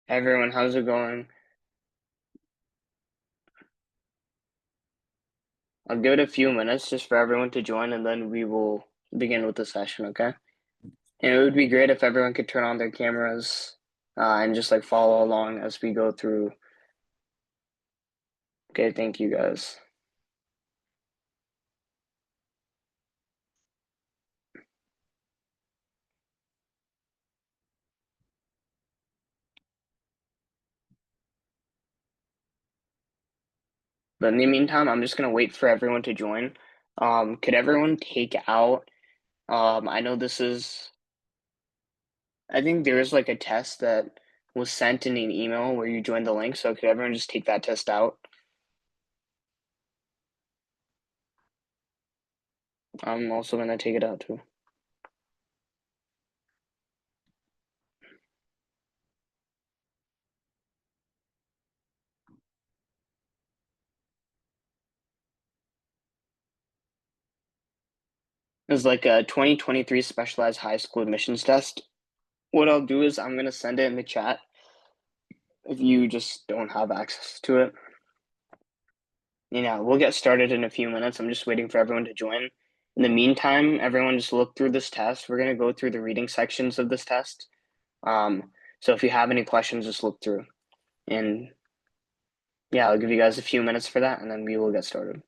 Hey everyone, how's it going? I'll give it a few minutes just for everyone to join and then we will begin with the session, okay? And it would be great if everyone could turn on their cameras and just like follow along as we go through. Okay, thank you guys. But in the meantime, I'm just gonna wait for everyone to join. Could everyone take out, I know this is, I think there is like a test that was sent in an email where you joined the link, so could everyone just take that test out? I'm also gonna take it out too. It's like a 2023 specialized high school admissions test. What I'll do is I'm going to send it in the chat if you just don't have access to it. We'll get started in a few minutes. I'm just waiting for everyone to join. In the meantime, everyone just look through this test. We're going to go through the reading sections of this test. So if you have any questions, just look through. And yeah, I'll give you guys a few minutes for that and then we will get started.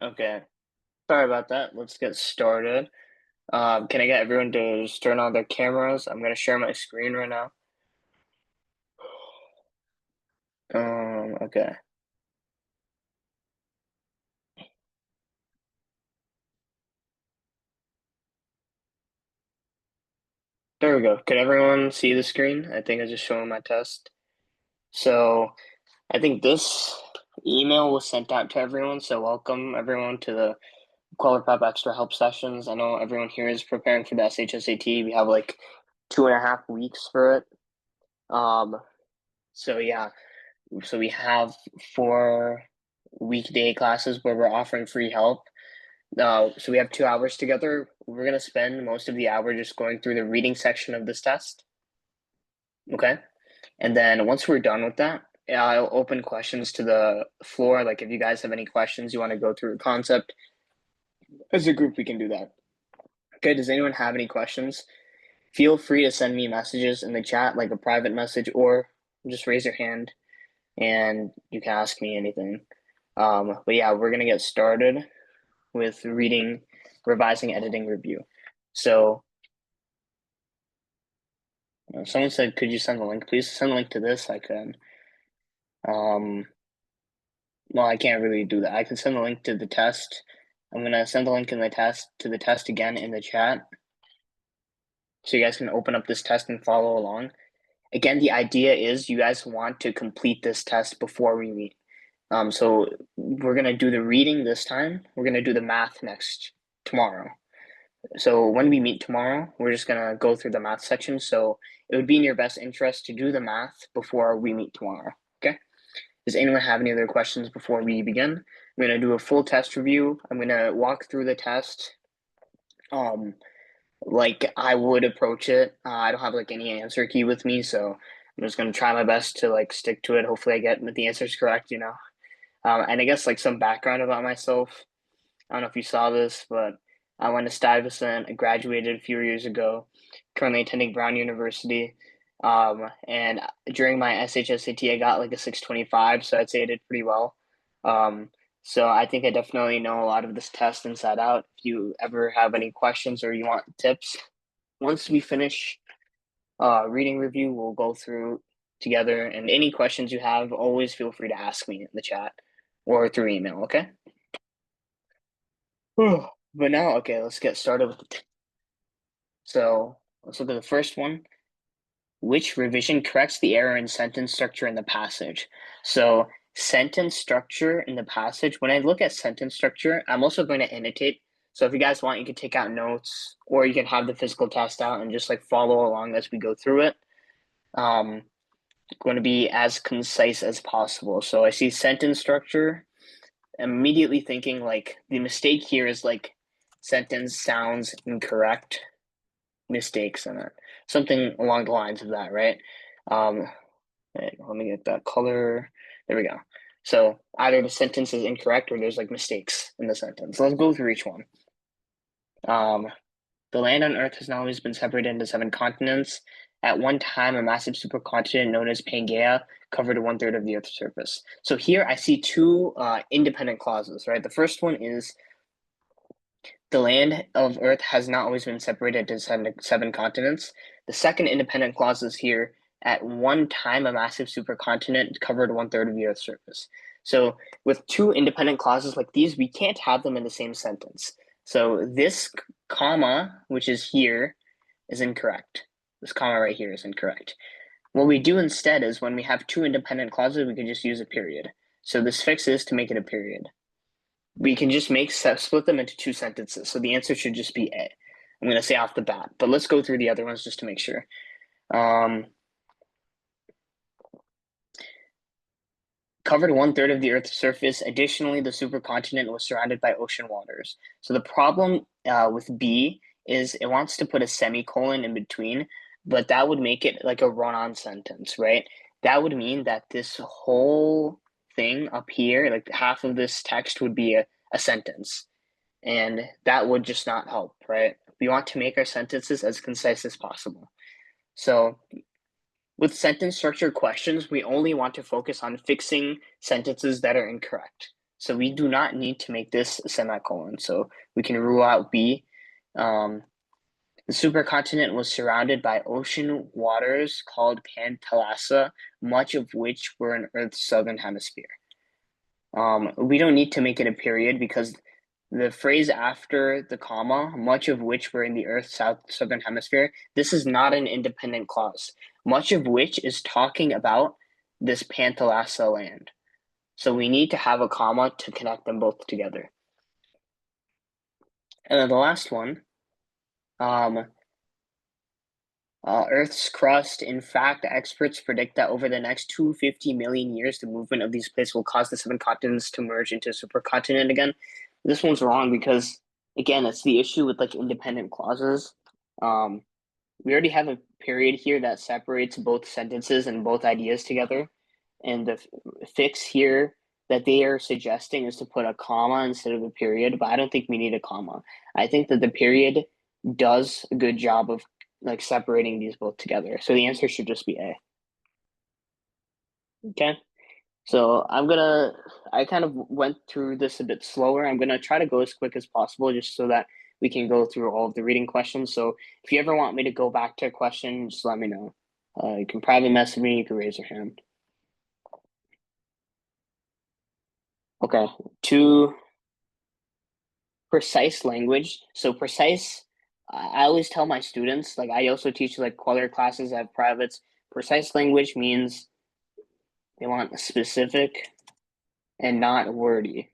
Okay. Sorry about that. Let's get started. Can I get everyone to just turn on their cameras? I'm gonna share my screen right now. Okay. There we go. Could everyone see the screen? I think I just showing my test. So I think this email was sent out to everyone. So welcome everyone to the Kweller Prep Extra Help Sessions. I know everyone here is preparing for the SHSAT. We have like 2.5 weeks for it. So yeah, so we have 4 weekday classes where we're offering free help. So we have 2 hours together. We're gonna spend most of the hour just going through the reading section of this test. Okay. And then once we're done with that, I'll open questions to the floor. Like if you guys have any questions, you want to go through a concept, as a group, we can do that. Okay, does anyone have any questions? Feel free to send me messages in the chat, like a private message, or just raise your hand and you can ask me anything. But yeah, we're gonna get started with reading, revising, editing, review. So someone said, could you send the link, please? Send the link to this, I could. Well, I can't really do that. I can send the link to the test. I'm gonna send the link in the test to the test again in the chat. So you guys can open up this test and follow along. Again, the idea is you guys want to complete this test before we meet. So we're gonna do the reading this time. We're gonna do the math tomorrow. So when we meet tomorrow, we're just gonna go through the math section. So it would be in your best interest to do the math before we meet tomorrow. Okay. Does anyone have any other questions before we begin? I'm gonna do a full test review. I'm gonna walk through the test. Like I would approach it. I don't have like any answer key with me, so I'm just gonna try my best to like stick to it. Hopefully, I get the answers correct. And I guess like some background about myself. I don't know if you saw this, but I went to Stuyvesant. I graduated a few years ago. Currently attending Brown University. And during my SHSAT, I got like a 625, so I'd say I did pretty well. So I think I definitely know a lot of this test inside out. If you ever have any questions or you want tips, once we finish reading review, we'll go through together. And any questions you have, always feel free to ask me in the chat or through email, okay? But now, okay, let's get started with so let's look at the first one. Which revision corrects the error in sentence structure in the passage? So sentence structure in the passage, when I look at sentence structure, I'm also going to annotate. So if you guys want, you can take out notes or you can have the physical test out and just like follow along as we go through it. Going to be as concise as possible. So I see sentence structure. I'm immediately thinking like the mistake here is like sentence sounds incorrect, mistakes in it, something along the lines of that, right? Let me get that color. There we go. So either the sentence is incorrect or there's like mistakes in the sentence. Let's go through each one. The land on Earth has not always been separated into 7 continents. At one time, a massive supercontinent known as Pangaea covered 1/3 of the Earth's surface. So here I see 2 independent clauses, right? The first one is the land of Earth has not always been separated into 7 continents. The second independent clause is here. At one time, a massive supercontinent covered 1/3 of the Earth's surface. So with 2 independent clauses like these, we can't have them in the same sentence. So this comma, which is here, is incorrect. This comma right here is incorrect. What we do instead is when we have 2 independent clauses, we can just use a period. So this fixes to make it a period. We can just split them into 2 sentences. So the answer should just be A. I'm going to say off the bat, but let's go through the other ones just to make sure. Covered 1/3 of the Earth's surface. Additionally, the supercontinent was surrounded by ocean waters. So the problem with B is it wants to put a semicolon in between, but that would make it like a run-on sentence, right? That would mean that this whole thing up here, like half of this text would be a sentence. And that would just not help, right? We want to make our sentences as concise as possible. So with sentence structure questions, we only want to focus on fixing sentences that are incorrect. So we do not need to make this a semicolon. So we can rule out B. The supercontinent was surrounded by ocean waters called Panthalassa, much of which were in Earth's southern hemisphere. We don't need to make it a period because the phrase after the comma, much of which were in the Earth's southern hemisphere, this is not an independent clause. Much of which is talking about this Panthalassa land. So we need to have a comma to connect them both together. And then the last one, Earth's crust. In fact, experts predict that over the next 250 million years, the movement of these plates will cause the 7 continents to merge into a supercontinent again. This one's wrong because, again, it's the issue with like independent clauses. We already have a period here that separates both sentences and both ideas together. And the fix here that they are suggesting is to put a comma instead of a period, but I don't think we need a comma. I think that the period does a good job of like separating these both together. So the answer should just be A. Okay. So I kind of went through this a bit slower. I'm gonna try to go as quick as possible just so that we can go through all of the reading questions. So if you ever want me to go back to a question, just let me know. You can private message me, you can raise your hand. Okay, to precise language. So precise, I always tell my students, like I also teach like Kweller classes, I have privates. Precise language means they want specific and not wordy.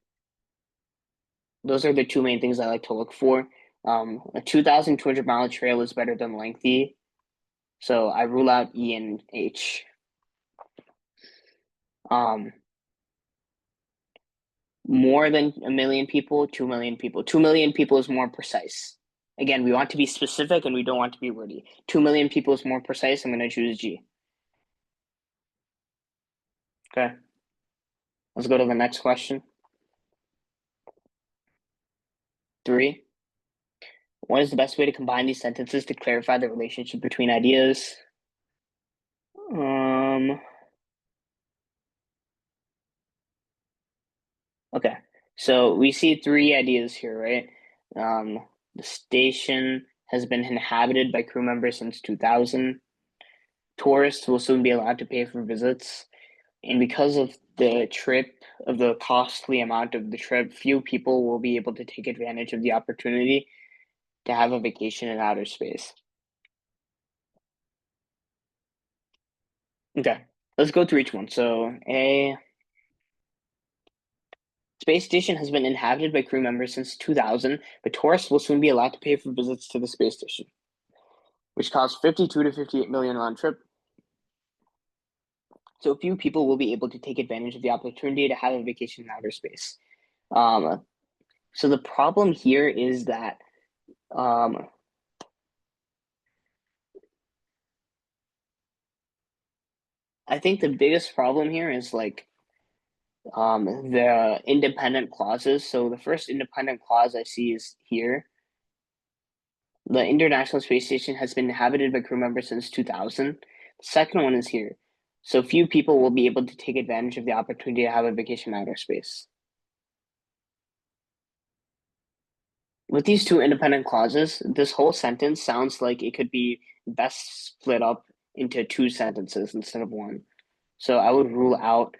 Those are the two main things I like to look for. A 2,200-mile trail is better than lengthy. So I rule out E and H. More than 1 million people, 2 million people. 2 million people is more precise. Again, we want to be specific and we don't want to be wordy. 2 million people is more precise. I'm going to choose G. Okay. Let's go to the next question. 3. What is the best way to combine these sentences to clarify the relationship between ideas? Okay, so we see 3 ideas here, right? The station has been inhabited by crew members since 2000. Tourists will soon be allowed to pay for visits. And because of the costly amount of the trip, few people will be able to take advantage of the opportunity to have a vacation in outer space. Okay, let's go through each one. So A, space station has been inhabited by crew members since 2000, but tourists will soon be allowed to pay for visits to the space station, which costs 52 to 58 million round trip. So few people will be able to take advantage of the opportunity to have a vacation in outer space. So the problem here is that I think the biggest problem here is like the independent clauses. So the first independent clause I see is here. The International Space Station has been inhabited by crew members since 2000. The second one is here. So few people will be able to take advantage of the opportunity to have a vacation in outer space. With these 2 independent clauses, this whole sentence sounds like it could be best split up into 2 sentences instead of 1. So I would rule out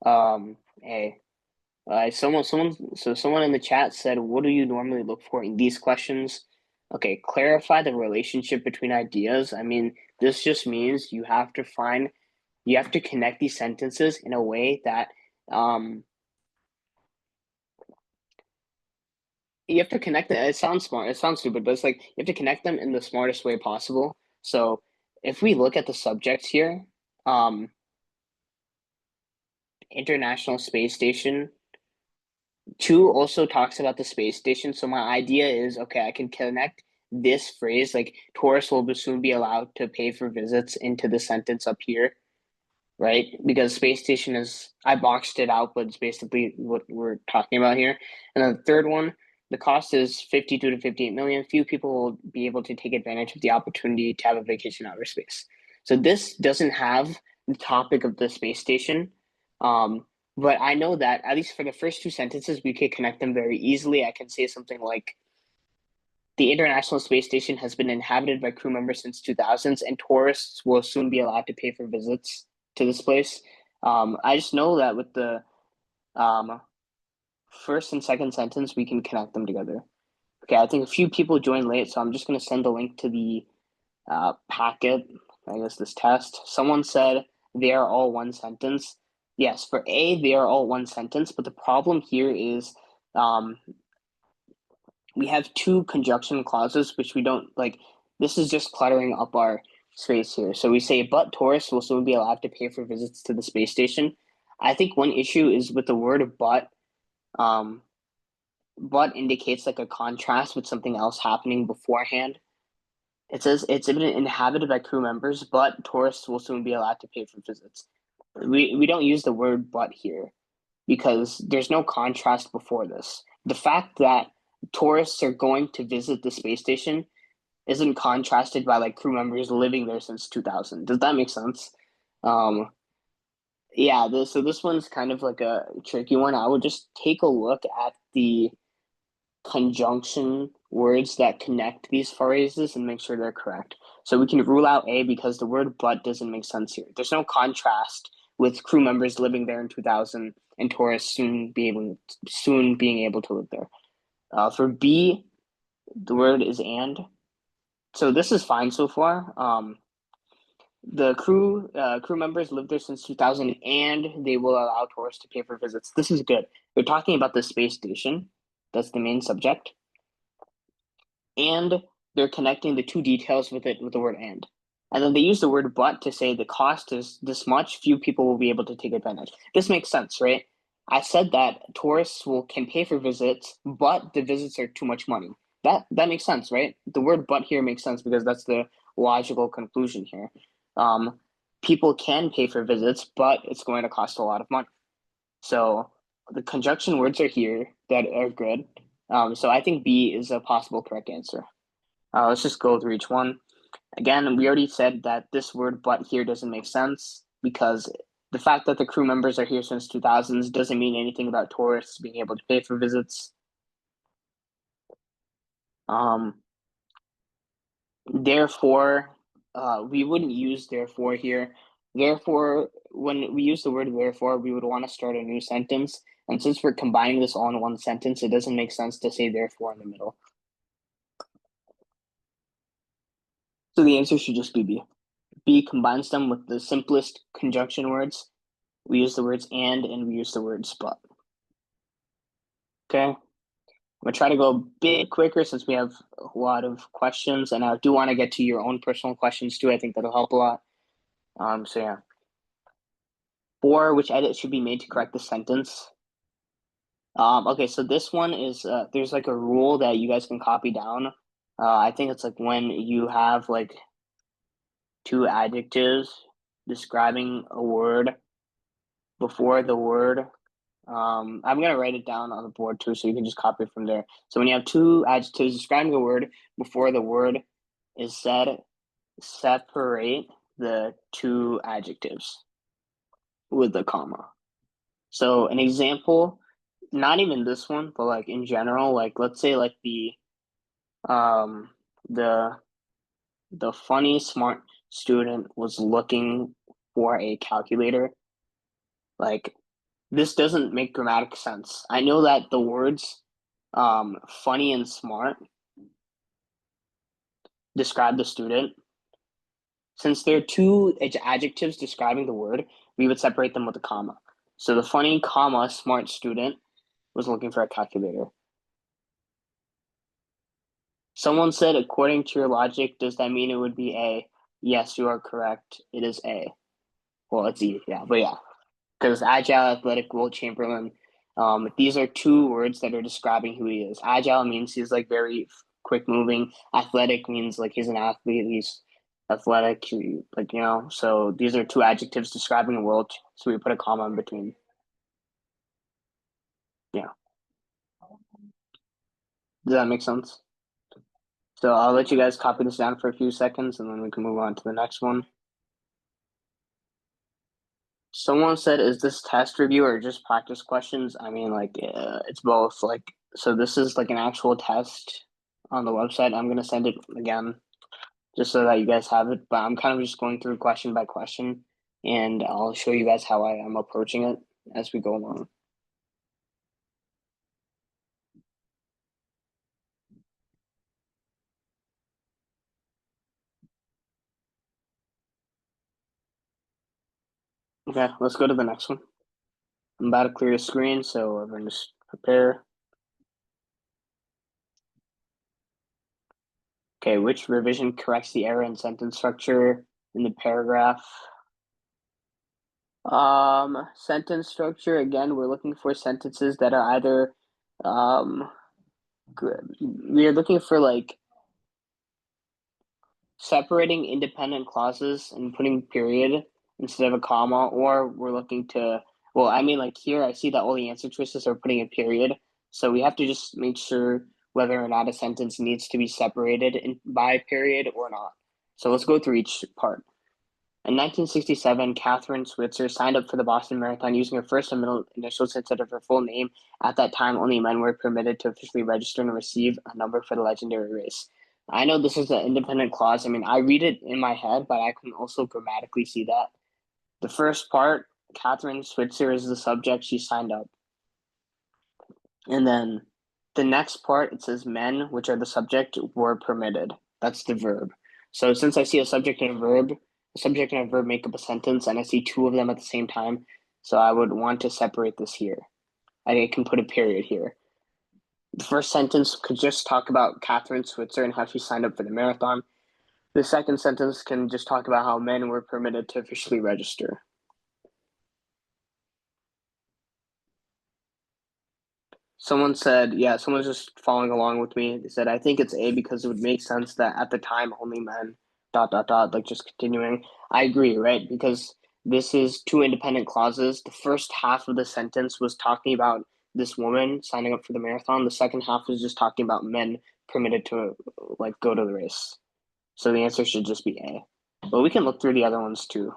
A. Someone in the chat said, what do you normally look for in these questions? Okay, clarify the relationship between ideas. I mean, this just means you have to connect these sentences in a way that you have to connect it. It sounds smart. It sounds stupid, but it's like you have to connect them in the smartest way possible. So if we look at the subjects here, International Space Station, 2 also talks about the space station. So my idea is, okay, I can connect this phrase, like tourists will soon be allowed to pay for visits, into the sentence up here, right? Because space station is, I boxed it out, but it's basically what we're talking about here. And then the third one, the cost is 52 to 58 million. Few people will be able to take advantage of the opportunity to have a vacation in outer space. So this doesn't have the topic of the space station. But I know that at least for the first two sentences, we could connect them very easily. I can say something like, the International Space Station has been inhabited by crew members since 2000s, and tourists will soon be allowed to pay for visits to this place. I just know that with the first and second sentence, we can connect them together. Okay, I think a few people joined late, so I'm just going to send the link to the packet, I guess this test. Someone said they are all one sentence. Yes, for A, they are all one sentence, but the problem here is we have two conjunction clauses, which we don't like. This is just cluttering up our space here. So we say, but tourists will soon be allowed to pay for visits to the space station. I think one issue is with the word um, but indicates like a contrast with something else happening beforehand. It says it's been inhabited by crew members, but tourists will soon be allowed to pay for visits. We don't use the word but here because there's no contrast before this. The fact that tourists are going to visit the space station isn't contrasted by like crew members living there since 2000. Does that make sense? Um, yeah, so this one's kind of like a tricky one. I would just take a look at the conjunction words that connect these phrases and make sure they're correct. So we can rule out A because the word but doesn't make sense here. There's no contrast with crew members living there in 2000 and tourists soon being able to live there. For B, the word is and. So this is fine so far. The crew members lived there since 2000 and they will allow tourists to pay for visits. This is good. They're talking about the space station. That's the main subject. And they're connecting the two details with the word and. And then they use the word but to say the cost is this much, few people will be able to take advantage. This makes sense, right? I said that tourists can pay for visits, but the visits are too much money. That makes sense, right? The word but here makes sense because that's the logical conclusion here. People can pay for visits, but it's going to cost a lot of money. So the conjunction words are here that are good. So I think B is a possible correct answer. Let's just go through each one. Again, we already said that this word but here doesn't make sense because the fact that the crew members are here since 2000s doesn't mean anything about tourists being able to pay for visits. Therefore, we wouldn't use therefore here. Therefore, when we use the word therefore, we would want to start a new sentence. And since we're combining this all in one sentence, it doesn't make sense to say therefore in the middle. So the answer should just be B. B combines them with the simplest conjunction words. We use the words and we use the words but. Okay. I'm gonna try to go a bit quicker since we have a lot of questions, and I do want to get to your own personal questions too. I think that'll help a lot. So yeah. 4, which edit should be made to correct the sentence? Okay, so this one is there's like a rule that you guys can copy down. I think it's like when you have like two adjectives describing a word before the word. I'm gonna write it down on the board too, so you can just copy it from there. So when you have two adjectives describing a word before the word is said, separate the two adjectives with a comma. So an example, not even this one, but like in general, like let's say like um the the funny smart student was looking for a calculator. Like this doesn't make grammatic sense. I know that the words funny and smart describe the student. Since there are two adjectives describing the word, we would separate them with a comma. So the funny, comma, smart student was looking for a calculator. Someone said, according to your logic, does that mean it would be A? Yes, you are correct. It is A. Well, it's E, yeah, but yeah. Because agile, athletic, Will Chamberlain, these are two words that are describing who he is. Agile means he's like very quick moving. Athletic means like he's an athlete. He's athletic, like, you know. So these are two adjectives describing Will. So we put a comma in between. Yeah. Does that make sense? So I'll let you guys copy this down for a few seconds and then we can move on to the next one. Someone said, "Is this test review or just practice questions?" I mean, like, it's both. Like, so this is like an actual test on the website. I'm gonna send it again just so that you guys have it. But I'm kind of just going through question by question, and I'll show you guys how I am approaching it as we go along. Okay, let's go to the next one. I'm about to clear the screen, so everyone just prepare. Okay, which revision corrects the error in sentence structure in the paragraph? Sentence structure, again, we're looking for sentences that are either, we are looking for like separating independent clauses and putting period instead of a comma, or we're looking to, well, I mean, like here, I see that all the answer choices are putting a period. So we have to just make sure whether or not a sentence needs to be separated by a period or not. So let's go through each part. In 1967, Catherine Switzer signed up for the Boston Marathon using her first and middle initials instead of her full name. At that time, only men were permitted to officially register and receive a number for the legendary race. I know this is an independent clause. I mean, I read it in my head, but I can also grammatically see that. The first part, Catherine Switzer is the subject, she signed up. And then the next part, it says men, which are the subject, were permitted. That's the verb. So since I see a subject and a verb, a subject and a verb make up a sentence, and I see two of them at the same time, so I would want to separate this here. I can put a period here. The first sentence could just talk about Catherine Switzer and how she signed up for the marathon. The second sentence can just talk about how men were permitted to officially register. Someone said, yeah, someone's just following along with me. They said, I think it's A because it would make sense that at the time only men, like just continuing. I agree, right? Because this is two independent clauses. The first half of the sentence was talking about this woman signing up for the marathon. The second half is just talking about men permitted to like go to the race. So the answer should just be A. But we can look through the other ones too.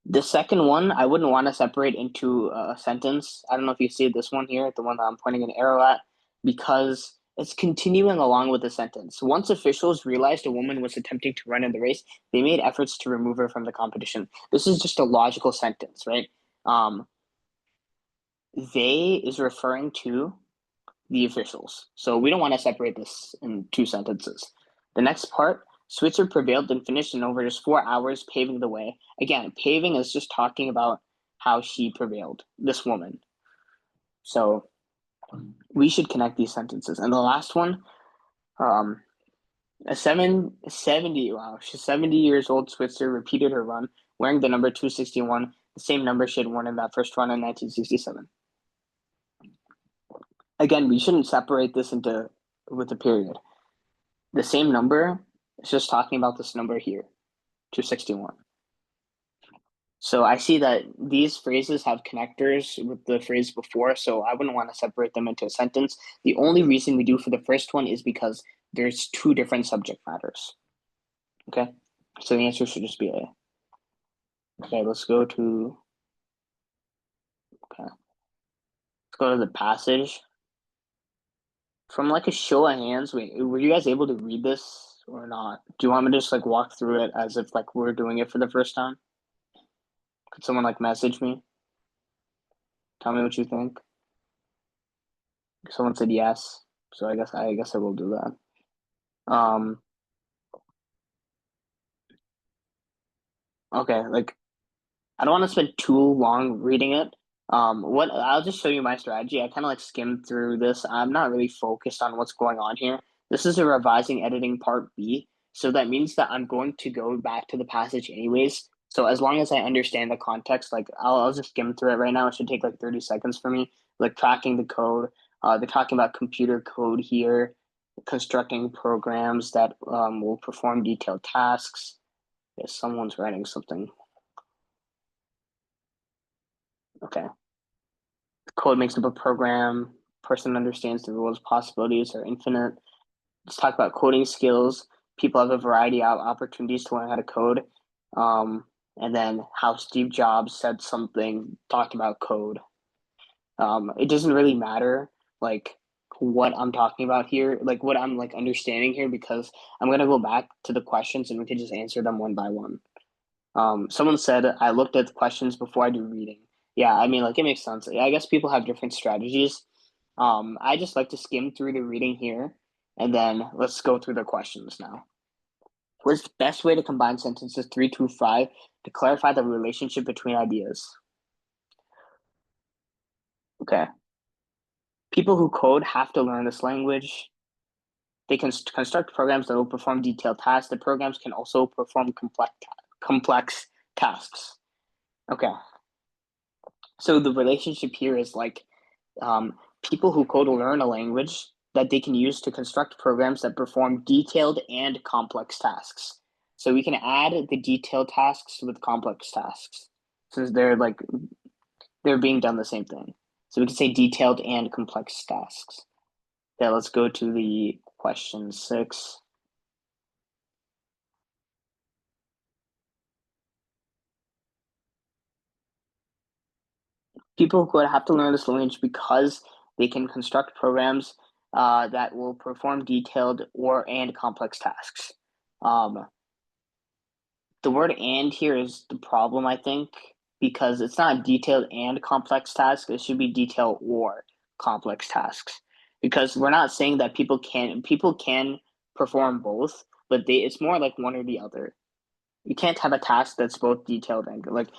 The second one, I wouldn't want to separate into a sentence. I don't know if you see this one here, the one that I'm pointing an arrow at, because it's continuing along with the sentence. Once officials realized a woman was attempting to run in the race, they made efforts to remove her from the competition. This is just a logical sentence, right? They is referring to the officials. So we don't want to separate this in two sentences. The next part, Switzer prevailed and finished in over just 4 hours, paving the way. Again, paving is just talking about how she prevailed, this woman. So we should connect these sentences. And the last one, a 70 years old Switzer repeated her run wearing the number 261, the same number she had worn in that first run in 1967. Again, we shouldn't separate this into with a period. The same number is just talking about this number here, 261. So I see that these phrases have connectors with the phrase before, so I wouldn't want to separate them into a sentence. The only reason we do for the first one is because there's two different subject matters. Okay, so the answer should just be A. Okay, let's go to the passage. From like a show of hands, wait, were you guys able to read this or not? Do you want me to just like walk through it as if like we're doing it for the first time? Could someone like message me? Tell me what you think. Someone said yes, so I guess I will do that. Okay, like I don't want to spend too long reading it. What I'll just show you my strategy. I kind of like skimmed through this. I'm not really focused on what's going on here. This is a revising editing part B, so that means that I'm going to go back to the passage anyways. So as long as I understand the context, like I'll just skim through it right now. It should take like 30 seconds for me. Like tracking the code. They're talking about computer code here, constructing programs that will perform detailed tasks. Yes, someone's writing something. Okay. Code makes up a program. Person understands the rules. Possibilities are infinite. Let's talk about coding skills. People have a variety of opportunities to learn how to code. and then how Steve Jobs said something, talked about code. It doesn't really matter like what I'm talking about here, like what I'm like understanding here, because I'm gonna go back to the questions and we can just answer them one by one. Someone said I looked at the questions before I do reading. Yeah, I mean, like it makes sense. I guess people have different strategies. I just like to skim through the reading here, and then let's go through the questions now. What's the best way to combine sentences 3 to 5 to clarify the relationship between ideas? Okay. People who code have to learn this language. They can construct programs that will perform detailed tasks. The programs can also perform complex tasks. Okay. So the relationship here is like people who code will learn a language that they can use to construct programs that perform detailed and complex tasks. So we can add the detailed tasks with complex tasks since they're being done the same thing. So we can say detailed and complex tasks. Yeah, let's go to the question 6. People who have to learn this language because they can construct programs that will perform detailed and complex tasks. Um, the word "and" here is the problem, I think, because it's not detailed and complex tasks. It should be detailed or complex tasks, because we're not saying that people can perform both, but it's more like one or the other. You can't have a task that's both detailed and like.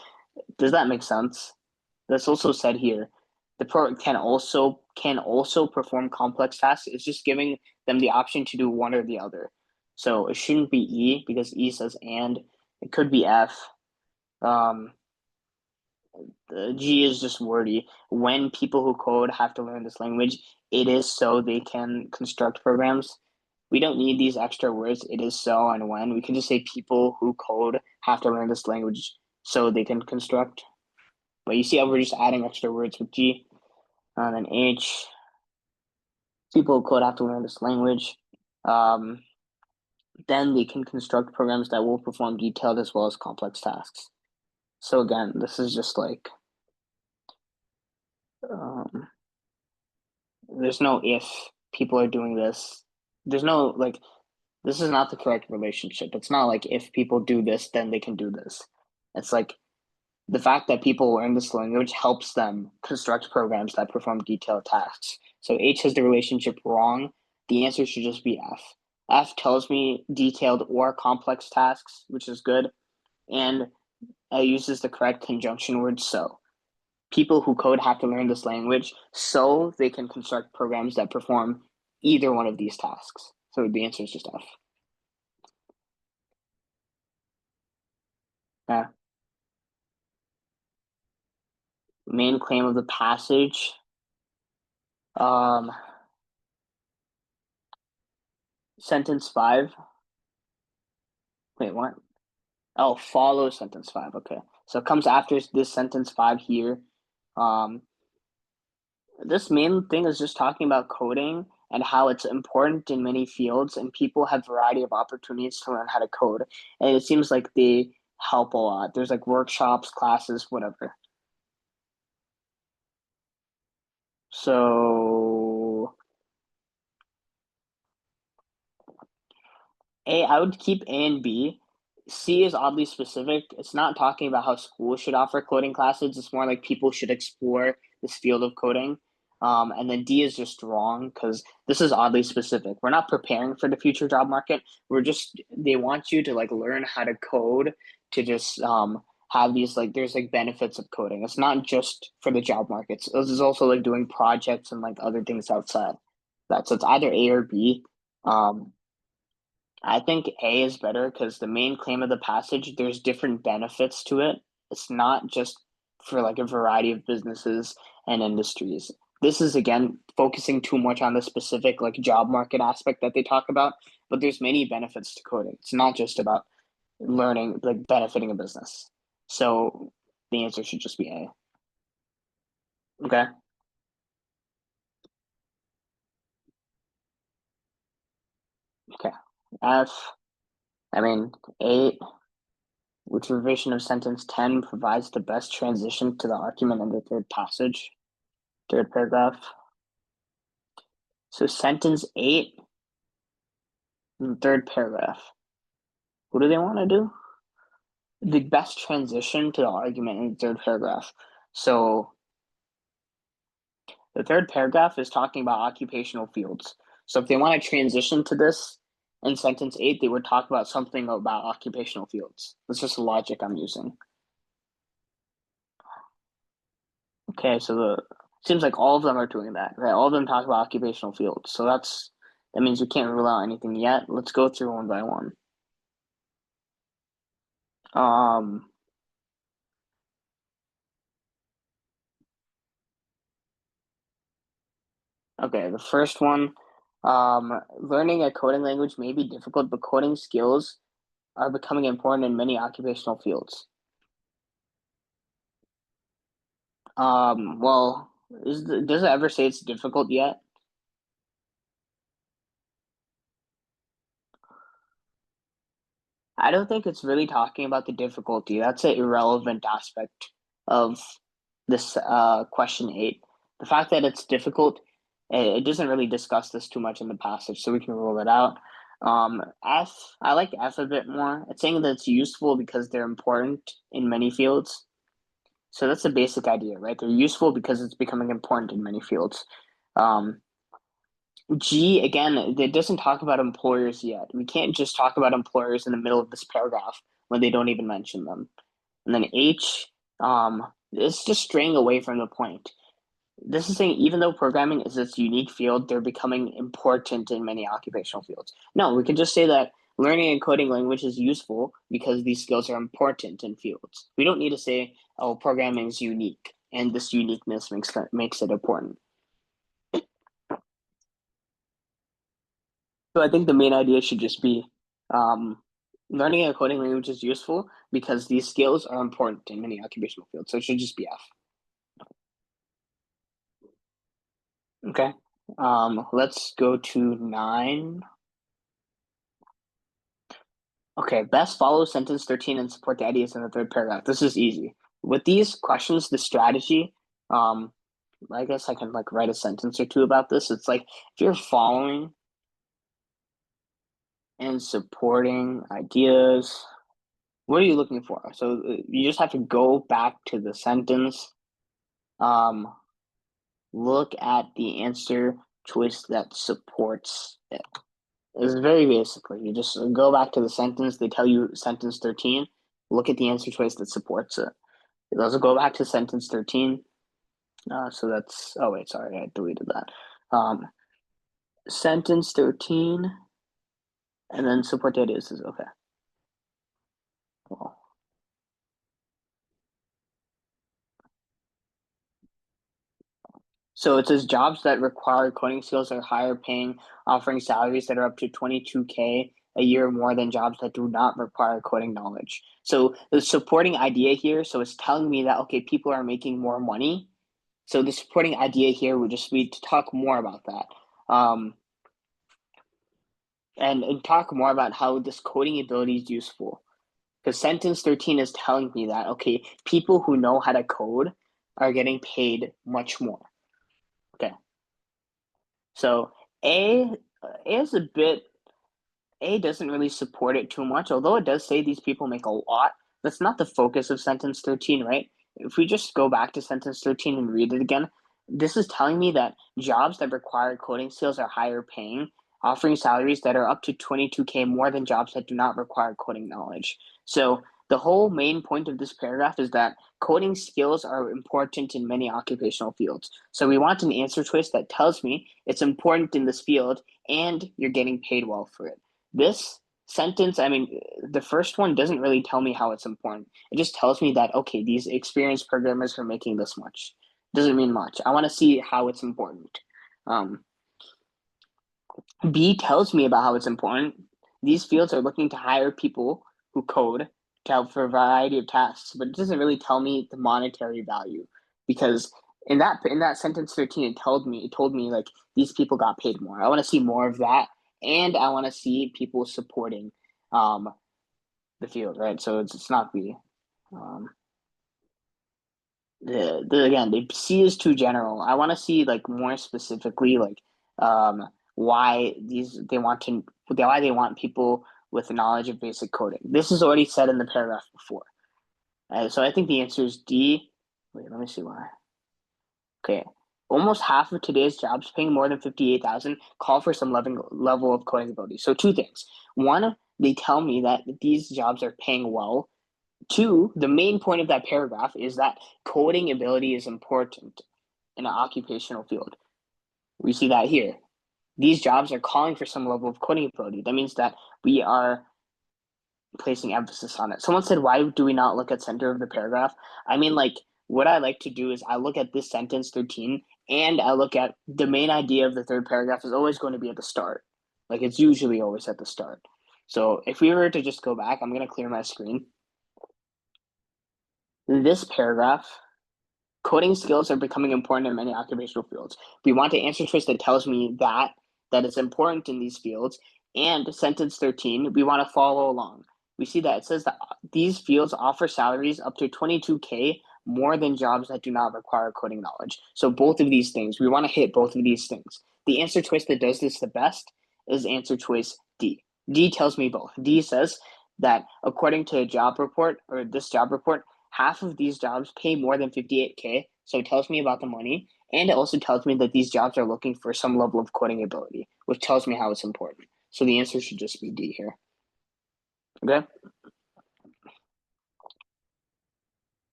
Does that make sense? That's also said here. The pro can also perform complex tasks. It's just giving them the option to do one or the other. So it shouldn't be E because E says and. It could be F. Um, the G is just wordy. When people who code have to learn this language, it is so they can construct programs. We don't need these extra words. It is so and when. We can just say people who code have to learn this language so they can construct. But you see how we're just adding extra words with G. And then H, people who code have to learn this language. Um, then they can construct programs that will perform detailed as well as complex tasks. So again, this is just like um, there's no if people are doing this. There's no like this is not the correct relationship. It's not like if people do this, then they can do this. It's like the fact that people learn this language helps them construct programs that perform detailed tasks. So H has the relationship wrong. The answer should just be F. F tells me detailed or complex tasks, which is good, and uses the correct conjunction word so. People who code have to learn this language so they can construct programs that perform either one of these tasks. So the answer is just F. Yeah. Main claim of the passage. Um, sentence 5. Wait, what? Oh, follows sentence 5. Okay. So it comes after this sentence 5 here. Um, this main thing is just talking about coding and how it's important in many fields and people have variety of opportunities to learn how to code. And it seems like they help a lot. There's like workshops, classes, whatever. So I would keep A and B. C is oddly specific. It's not talking about how schools should offer coding classes. It's more like people should explore this field of coding. And then D is just wrong because this is oddly specific. We're not preparing for the future job market. They want you to like learn how to code to just have these like there's like benefits of coding. It's not just for the job markets. This is also like doing projects and like other things outside that. So it's either A or B. Um, I think A is better because the main claim of the passage, there's different benefits to it. It's not just for like a variety of businesses and industries. This is again focusing too much on the specific like job market aspect that they talk about, but there's many benefits to coding. It's not just about learning like benefiting a business. So the answer should just be A. Okay. Okay. F. I mean, 8. Which revision of sentence 10 provides the best transition to the argument in the third paragraph? So sentence 8 in the third paragraph. What do they want to do? The best transition to the argument in the third paragraph. So the third paragraph is talking about occupational fields. So if they want to transition to this in sentence 8, they would talk about something about occupational fields. That's just the logic I'm using. Okay, so seems like all of them are doing that, right? All of them talk about occupational fields. So that means we can't rule out anything yet. Let's go through one by one. Okay, the first one, learning a coding language may be difficult, but coding skills are becoming important in many occupational fields. Well, does it ever say it's difficult yet? I don't think it's really talking about the difficulty. That's an irrelevant aspect of this question 8. The fact that it's difficult, it doesn't really discuss this too much in the passage, so we can rule it out. F, I like F a bit more. It's saying that it's useful because they're important in many fields. So that's the basic idea, right? They're useful because it's becoming important in many fields. G, again, it doesn't talk about employers yet. We can't just talk about employers in the middle of this paragraph when they don't even mention them. And then H, it's just straying away from the point. This is saying even though programming is its unique field, they're becoming important in many occupational fields. No, we can just say that learning a coding language is useful because these skills are important in fields. We don't need to say, oh, programming is unique, and this uniqueness makes it important. So I think the main idea should just be learning a coding language is useful because these skills are important in many occupational fields. So it should just be F. Okay. Let's go to 9. Okay, best follow sentence 13 and support the ideas in the third paragraph. This is easy. With these questions, the strategy, I guess I can like write a sentence or two about this. It's like if you're following and supporting ideas, what are you looking for? So you just have to go back to the sentence, look at the answer choice that supports it. It's very basically, you just go back to the sentence, they tell you sentence 13, look at the answer choice that supports it. It also go back to sentence 13. So that's, oh wait, sorry, I deleted that. Sentence 13, and then support the ideas is okay. Well, so it says jobs that require coding skills are higher paying, offering salaries that are up to 22K a year more than jobs that do not require coding knowledge. So the supporting idea here, so it's telling me that, okay, people are making more money. So the supporting idea here would just be to talk more about that. And talk more about how this coding ability is useful. Because sentence 13 is telling me that, okay, people who know how to code are getting paid much more. Okay. So A is a bit, A doesn't really support it too much, although it does say these people make a lot. That's not the focus of sentence 13, right? If we just go back to sentence 13 and read it again, this is telling me that jobs that require coding skills are higher paying, offering salaries that are up to 22K more than jobs that do not require coding knowledge. So the whole main point of this paragraph is that coding skills are important in many occupational fields. So we want an answer choice that tells me it's important in this field and you're getting paid well for it. This sentence, I mean, the first one doesn't really tell me how it's important. It just tells me that, okay, these experienced programmers are making this much. Doesn't mean much. I want to see how it's important. B tells me about how it's important. These fields are looking to hire people who code to help for a variety of tasks, but it doesn't really tell me the monetary value because in that sentence 13 it told me like these people got paid more. I want to see more of that, and I want to see people supporting the the field, right? So it's not B. Again, the C is too general. I want to see like more specifically like why they want people with knowledge of basic coding. This is already said in the paragraph before. So I think the answer is D. Wait, let me see why. Okay. Almost half of today's jobs paying more than 58,000 call for some level of coding ability. So two things. One, they tell me that these jobs are paying well. Two, the main point of that paragraph is that coding ability is important in an occupational field. We see that here. These jobs are calling for some level of coding ability. That means that we are placing emphasis on it. Someone said, why do we not look at center of the paragraph? I mean, like, what I like to do is I look at this sentence 13 and I look at the main idea of the third paragraph is always going to be at the start. Like, it's usually always at the start. So if we were to just go back, I'm going to clear my screen. This paragraph, coding skills are becoming important in many occupational fields. We want an answer choice that tells me that it's important in these fields. And sentence 13, we want to follow along. We see that it says that these fields offer salaries up to 22K more than jobs that do not require coding knowledge. So both of these things, we want to hit both of these things. The answer choice that does this the best is answer choice D. D tells me both. D says that according to a job report, or this job report, half of these jobs pay more than 58K. So it tells me about the money. And it also tells me that these jobs are looking for some level of coding ability, which tells me how it's important. So the answer should just be D here. Okay.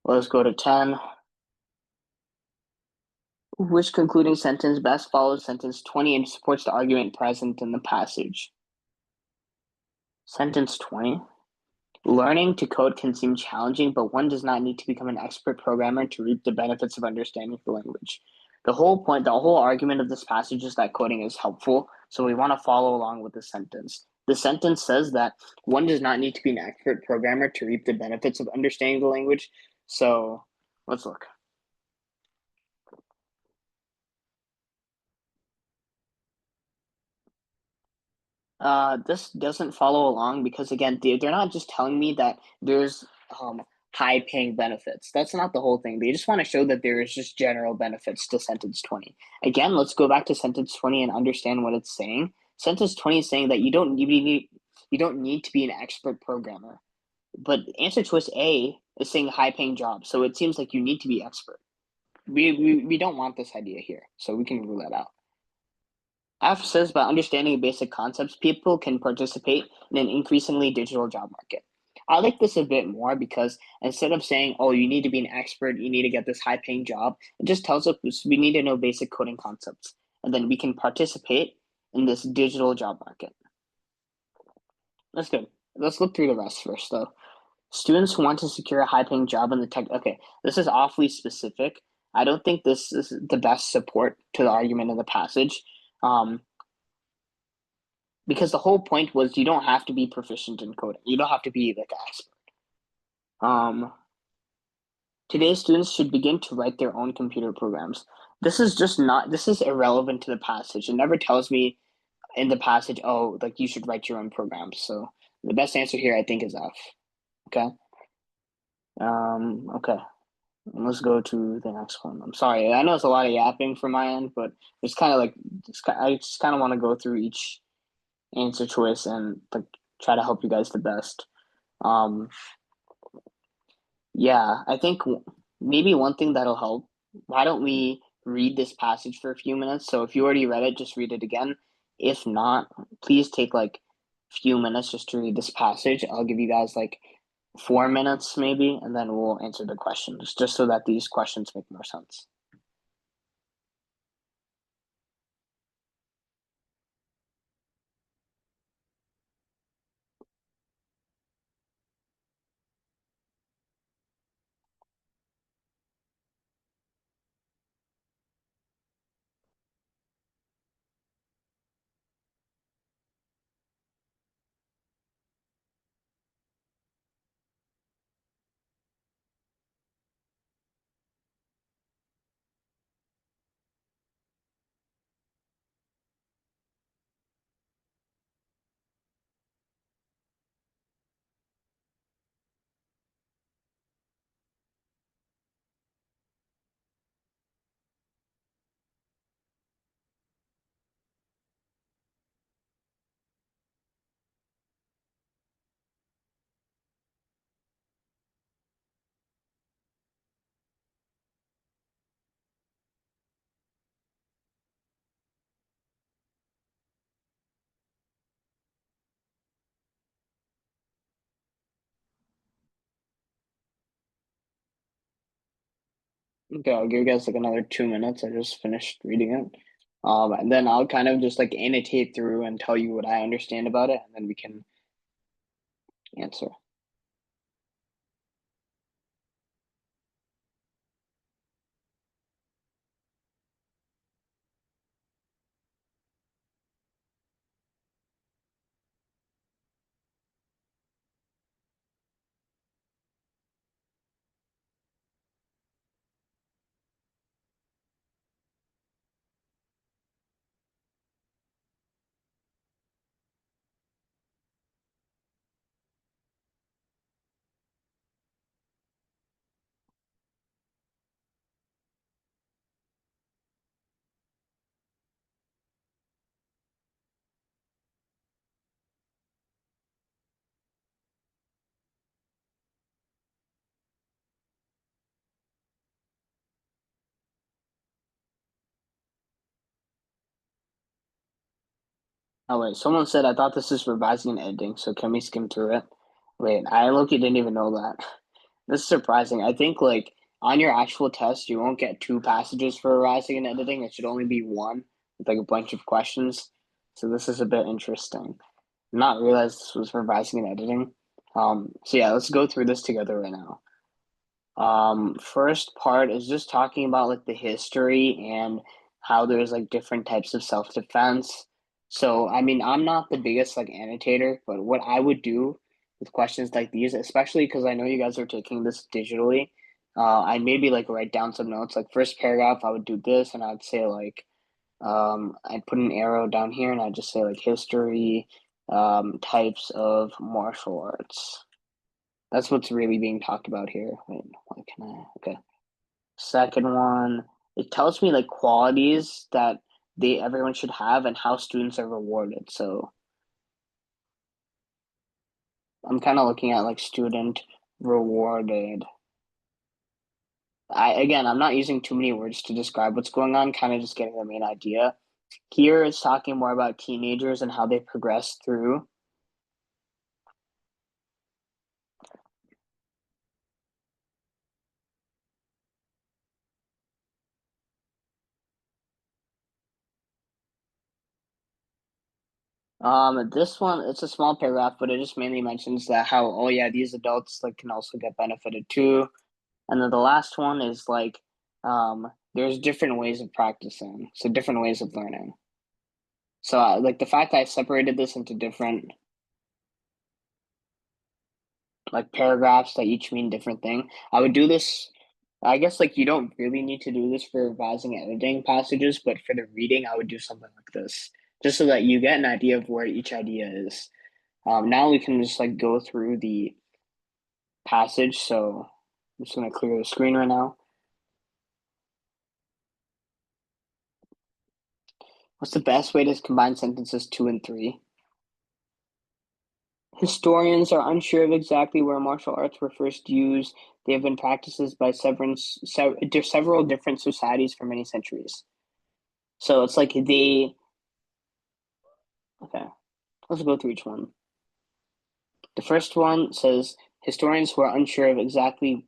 Let's go to 10. Which concluding sentence best follows sentence 20 and supports the argument present in the passage? Sentence 20. Learning to code can seem challenging, but one does not need to become an expert programmer to reap the benefits of understanding the language. The whole argument of this passage is that coding is helpful, so we want to follow along with the sentence. The sentence says that one does not need to be an expert programmer to reap the benefits of understanding the language. So let's look. This doesn't follow along because again, they're not just telling me that there's high paying benefits. That's not the whole thing. They just want to show that there is just general benefits to sentence 20. Again, let's go back to sentence 20 and understand what it's saying. Sentence 20 is saying that you don't need to be an expert programmer. But answer choice A is saying high paying job. So it seems like you need to be expert. We don't want this idea here. So we can rule that out. F says by understanding basic concepts, people can participate in an increasingly digital job market. I like this a bit more because instead of saying, oh, you need to be an expert, you need to get this high paying job, it just tells us we need to know basic coding concepts. And then we can participate in this digital job market. That's good. Let's look through the rest first, though. Students who want to secure a high paying job in the tech. Okay, this is awfully specific. I don't think this is the best support to the argument of the passage. Because the whole point was you don't have to be proficient in coding. You don't have to be like an expert. Today's students should begin to write their own computer programs. This is irrelevant to the passage. It never tells me in the passage, oh, like you should write your own programs. So the best answer here, I think, is F. Okay. Okay. Let's go to the next one. I'm sorry. I know it's a lot of yapping from my end, but it's kind of like I just kind of want to go through each answer choice and like try to help you guys the best. Yeah, I think maybe one thing that'll help. Why don't we read this passage for a few minutes? So if you already read it, just read it again. If not, please take like a few minutes just to read this passage. I'll give you guys like 4 minutes maybe, and then we'll answer the questions just so that these questions make more sense. Okay, I'll give you guys like another 2 minutes. I just finished reading it. And then I'll kind of just like annotate through and tell you what I understand about it, and then we can answer. Oh wait, someone said I thought this is revising and editing, so can we skim through it? Wait, I look, you didn't even know that. This is surprising. I think like on your actual test, you won't get two passages for revising and editing. It should only be one with like a bunch of questions. So this is a bit interesting. Not realize this was revising and editing. So yeah, let's go through this together right now. First part is just talking about like the history and how there's like different types of self-defense. So, I mean, I'm not the biggest like annotator, but what I would do with questions like these, especially because I know you guys are taking this digitally, I maybe like write down some notes. Like first paragraph, I would do this, and I'd say like, I'd put an arrow down here, and I'd just say like history, types of martial arts. That's what's really being talked about here. Wait, why can I? Okay. Second one, it tells me like qualities that everyone should have and how students are rewarded. So I'm kind of looking at like student rewarded. I'm not using too many words to describe what's going on, kind of just getting the main idea. Here it's talking more about teenagers and how they progress through. This one, it's a small paragraph, but it just mainly mentions that how, oh yeah, these adults like can also get benefited too. And then the last one is like, there's different ways of practicing, so different ways of learning. So like the fact that I separated this into different like paragraphs that each mean different thing, I would do this. I guess like you don't really need to do this for revising and editing passages, but for the reading, I would do something like this, just so that you get an idea of where each idea is. Now we can just like go through the passage. So I'm just gonna clear the screen right now. What's the best way to combine sentences 2 and 3? Historians are unsure of exactly where martial arts were first used. They have been practices by several different societies for many centuries. So it's like okay, let's go through each one. The first one says historians who are unsure of exactly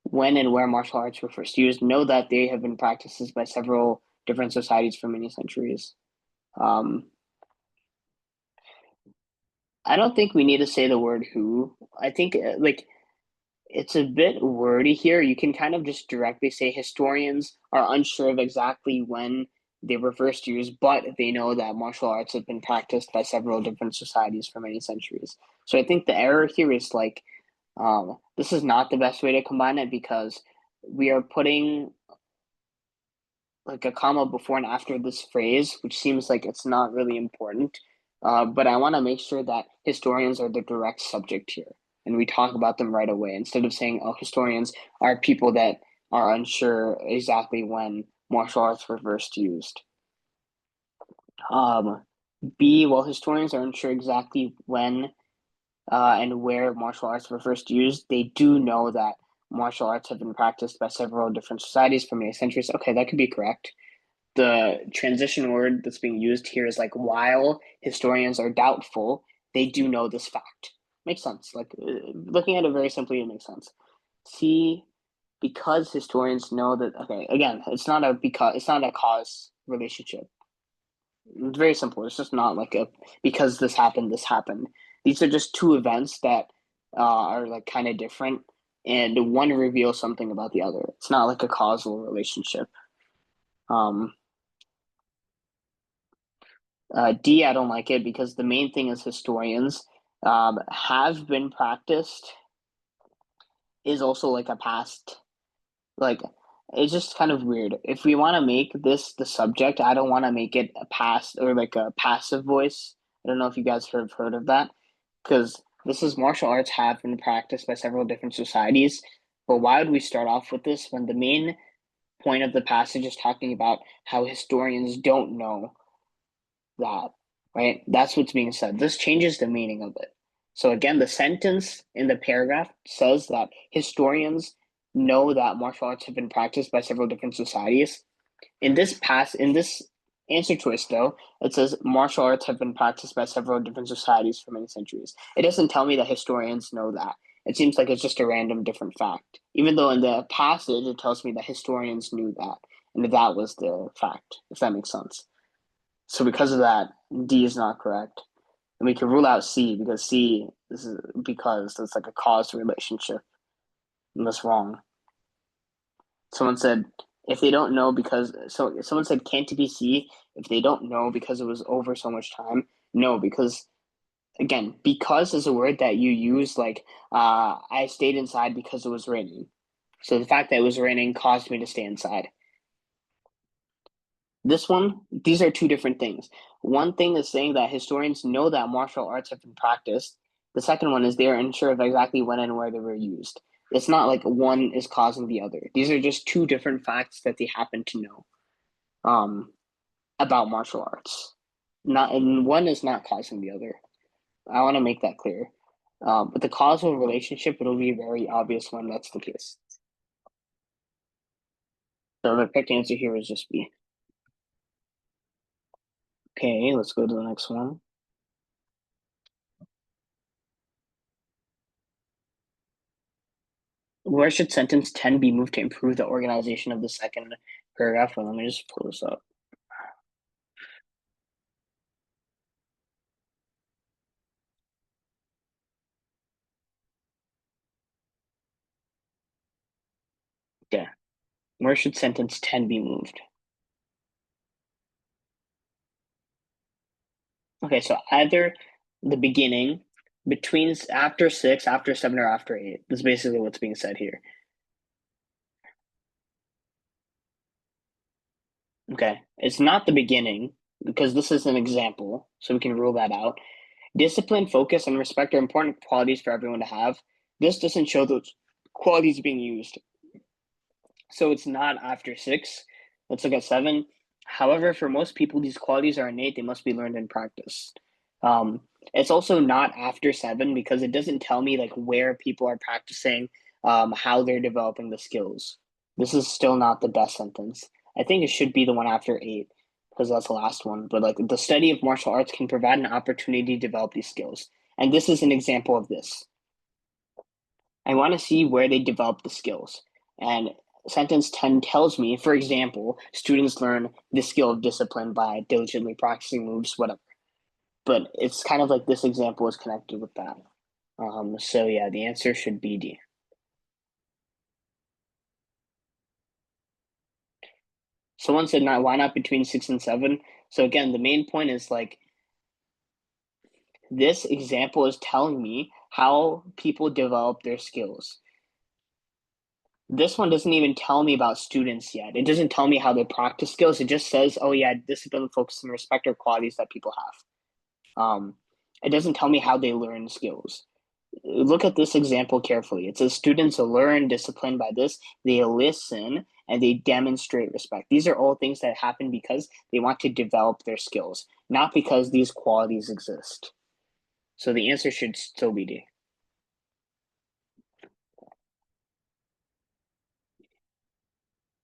when and where martial arts were first used know that they have been practices by several different societies for many centuries. Um, I don't think we need to say the word who. I think like it's a bit wordy here. You can kind of just directly say historians are unsure of exactly when they were first used, but they know that martial arts have been practiced by several different societies for many centuries. So I think the error here is like this is not the best way to combine it because we are putting like a comma before and after this phrase, which seems like it's not really important. But I want to make sure that historians are the direct subject here and we talk about them right away instead of saying, oh, historians are people that are unsure exactly when martial arts were first used. Um, B, while historians are unsure exactly when and where martial arts were first used, they do know that martial arts have been practiced by several different societies for many centuries. Okay, that could be correct. The transition word that's being used here is like while historians are doubtful, they do know this fact. Makes sense. Like looking at it very simply, it makes sense. C, because historians know that, okay, again, it's not a cause relationship. It's very simple. It's just not like a because this happened, this happened. These are just two events that are like kind of different, and one reveals something about the other. It's not like a causal relationship. Um, D, I don't like it because the main thing is historians have been practiced is also like a past, like it's just kind of weird. If we want to make this the subject, I don't want to make it a past or like a passive voice. I don't know if you guys have heard of that, because this is martial arts have been practiced by several different societies. But why would we start off with this when the main point of the passage is talking about how historians don't know that, right? That's what's being said. This changes the meaning of it. So again, the sentence in the paragraph says that historians know that martial arts have been practiced by several different societies. In this answer choice, though, it says martial arts have been practiced by several different societies for many centuries. It doesn't tell me that historians know that. It seems like it's just a random different fact, even though in the passage it tells me that historians knew that, and that was the fact, if that makes sense. So because of that, D is not correct. And we can rule out C because C is because it's like a cause relationship. And that's wrong. Someone said if they don't know because someone said can't it be C if they don't know because it was over so much time? No, because again, because is a word that you use like I stayed inside because it was raining. So the fact that it was raining caused me to stay inside. These are two different things. One thing is saying that historians know that martial arts have been practiced. The second one is they are unsure of exactly when and where they were used. It's not like one is causing the other. These are just two different facts that they happen to know about martial arts. Not and one is not causing the other. I want to make that clear. But the causal relationship, it'll be very obvious when that's the case. So the correct answer here is just B. Okay, let's go to the next one. Where should sentence 10 be moved to improve the organization of the second paragraph? Well, let me just pull this up. Okay. Where should sentence 10 be moved? Okay, so either the beginning, between after 6, after 7, or after 8. That's basically what's being said here. Okay, it's not the beginning because this is an example, so we can rule that out. Discipline, focus, and respect are important qualities for everyone to have. This doesn't show those qualities being used. So it's not after 6. Let's look at 7. However, for most people, these qualities are innate. They must be learned and practiced. It's also not after 7 because it doesn't tell me like where people are practicing, how they're developing the skills. This is still not the best sentence. I think it should be the one after 8 because that's the last one. But like the study of martial arts can provide an opportunity to develop these skills. And this is an example of this. I want to see where they develop the skills. And sentence 10 tells me, for example, students learn the skill of discipline by diligently practicing moves, whatever. But it's kind of like this example is connected with that. So yeah, the answer should be D. Someone said not why not between 6 and 7. So again, the main point is like this example is telling me how people develop their skills. This one doesn't even tell me about students yet. It doesn't tell me how they practice skills. It just says, oh yeah, discipline, focus, and respect are qualities that people have. It doesn't tell me how they learn skills. Look at this example carefully. It says students learn discipline by this. They listen and they demonstrate respect. These are all things that happen because they want to develop their skills, not because these qualities exist. So the answer should still be D.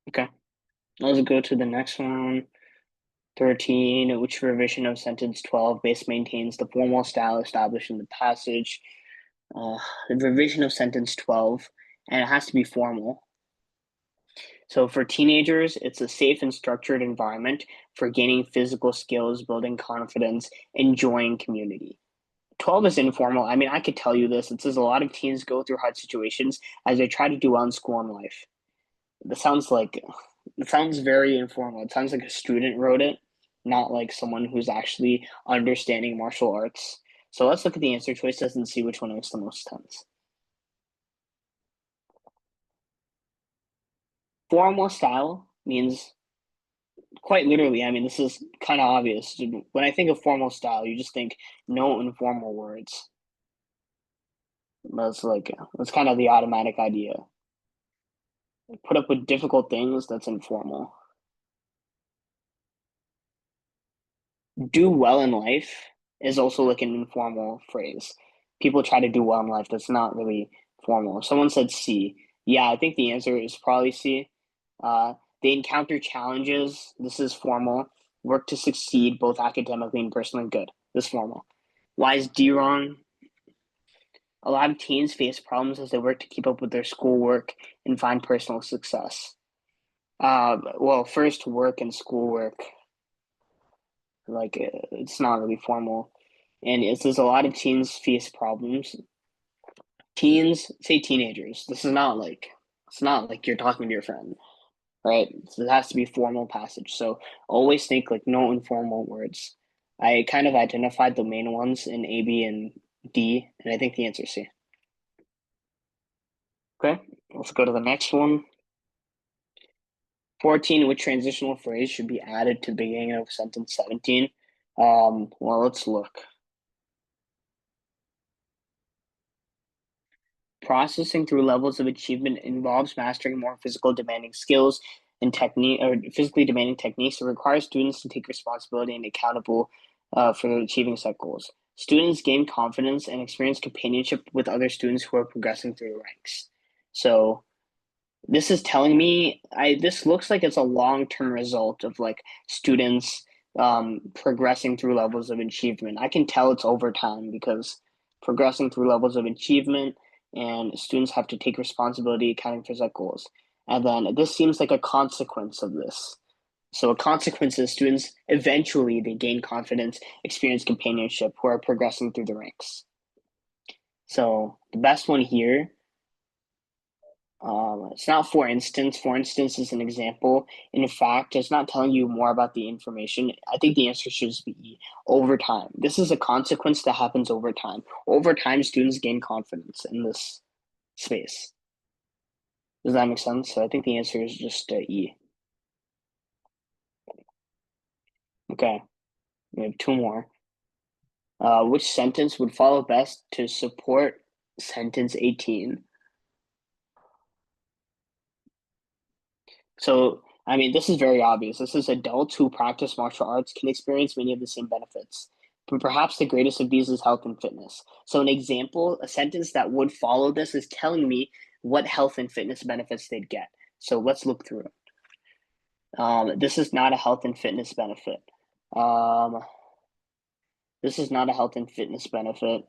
Okay, let's go to the next one. 13, which revision of sentence 12 base maintains the formal style established in the passage. The revision of sentence 12, and it has to be formal. So for teenagers, it's a safe and structured environment for gaining physical skills, building confidence, enjoying community. 12 is informal. I mean, I could tell you this. It says a lot of teens go through hard situations as they try to do well in school and life. That sounds like it sounds very informal. It sounds like a student wrote it, not like someone who's actually understanding martial arts. So let's look at the answer choices and see which one makes the most sense. Formal style means quite literally, I mean, this is kind of obvious. When I think of formal style, you just think no informal words. That's kind of the automatic idea. Put up with difficult things, that's informal. Do well in life is also like an informal phrase. People try to do well in life. That's not really formal. Someone said C. Yeah, I think the answer is probably C. Uh, they encounter challenges. This is formal. Work to succeed both academically and personally. Good. This is formal. Why is D wrong? A lot of teens face problems as they work to keep up with their schoolwork and find personal success. Well, first work and schoolwork, like it's not really formal, and it says a lot of teens face problems. Teens, say teenagers. It's not like you're talking to your friend, right? So it has to be formal passage. So always think like no informal words. I kind of identified the main ones in A, B, and D, and I think the answer is C. Okay, let's go to the next one. 14, which transitional phrase should be added to the beginning of sentence 17? Well, let's look. Processing through levels of achievement involves mastering more physical demanding skills and technique or physically demanding techniques. It requires students to take responsibility and accountable for achieving set goals. Students gain confidence and experience companionship with other students who are progressing through the ranks. So this is telling me this looks like it's a long-term result of like students progressing through levels of achievement. I can tell it's over time because progressing through levels of achievement and students have to take responsibility accounting for set goals. And then this seems like a consequence of this. So a consequence is students eventually they gain confidence, experience companionship who are progressing through the ranks. So the best one here, it's not for instance. For instance is an example. In fact, it's not telling you more about the information. I think the answer should just be over time. This is a consequence that happens over time. Over time, students gain confidence in this space. Does that make sense? So I think the answer is just E. Okay, we have two more. Which sentence would follow best to support sentence 18? So, I mean, this is very obvious. This is adults who practice martial arts can experience many of the same benefits. But perhaps the greatest of these is health and fitness. So, an example, a sentence that would follow this is telling me what health and fitness benefits they'd get. So, let's look through it. This is not a health and fitness benefit. This is not a health and fitness benefit.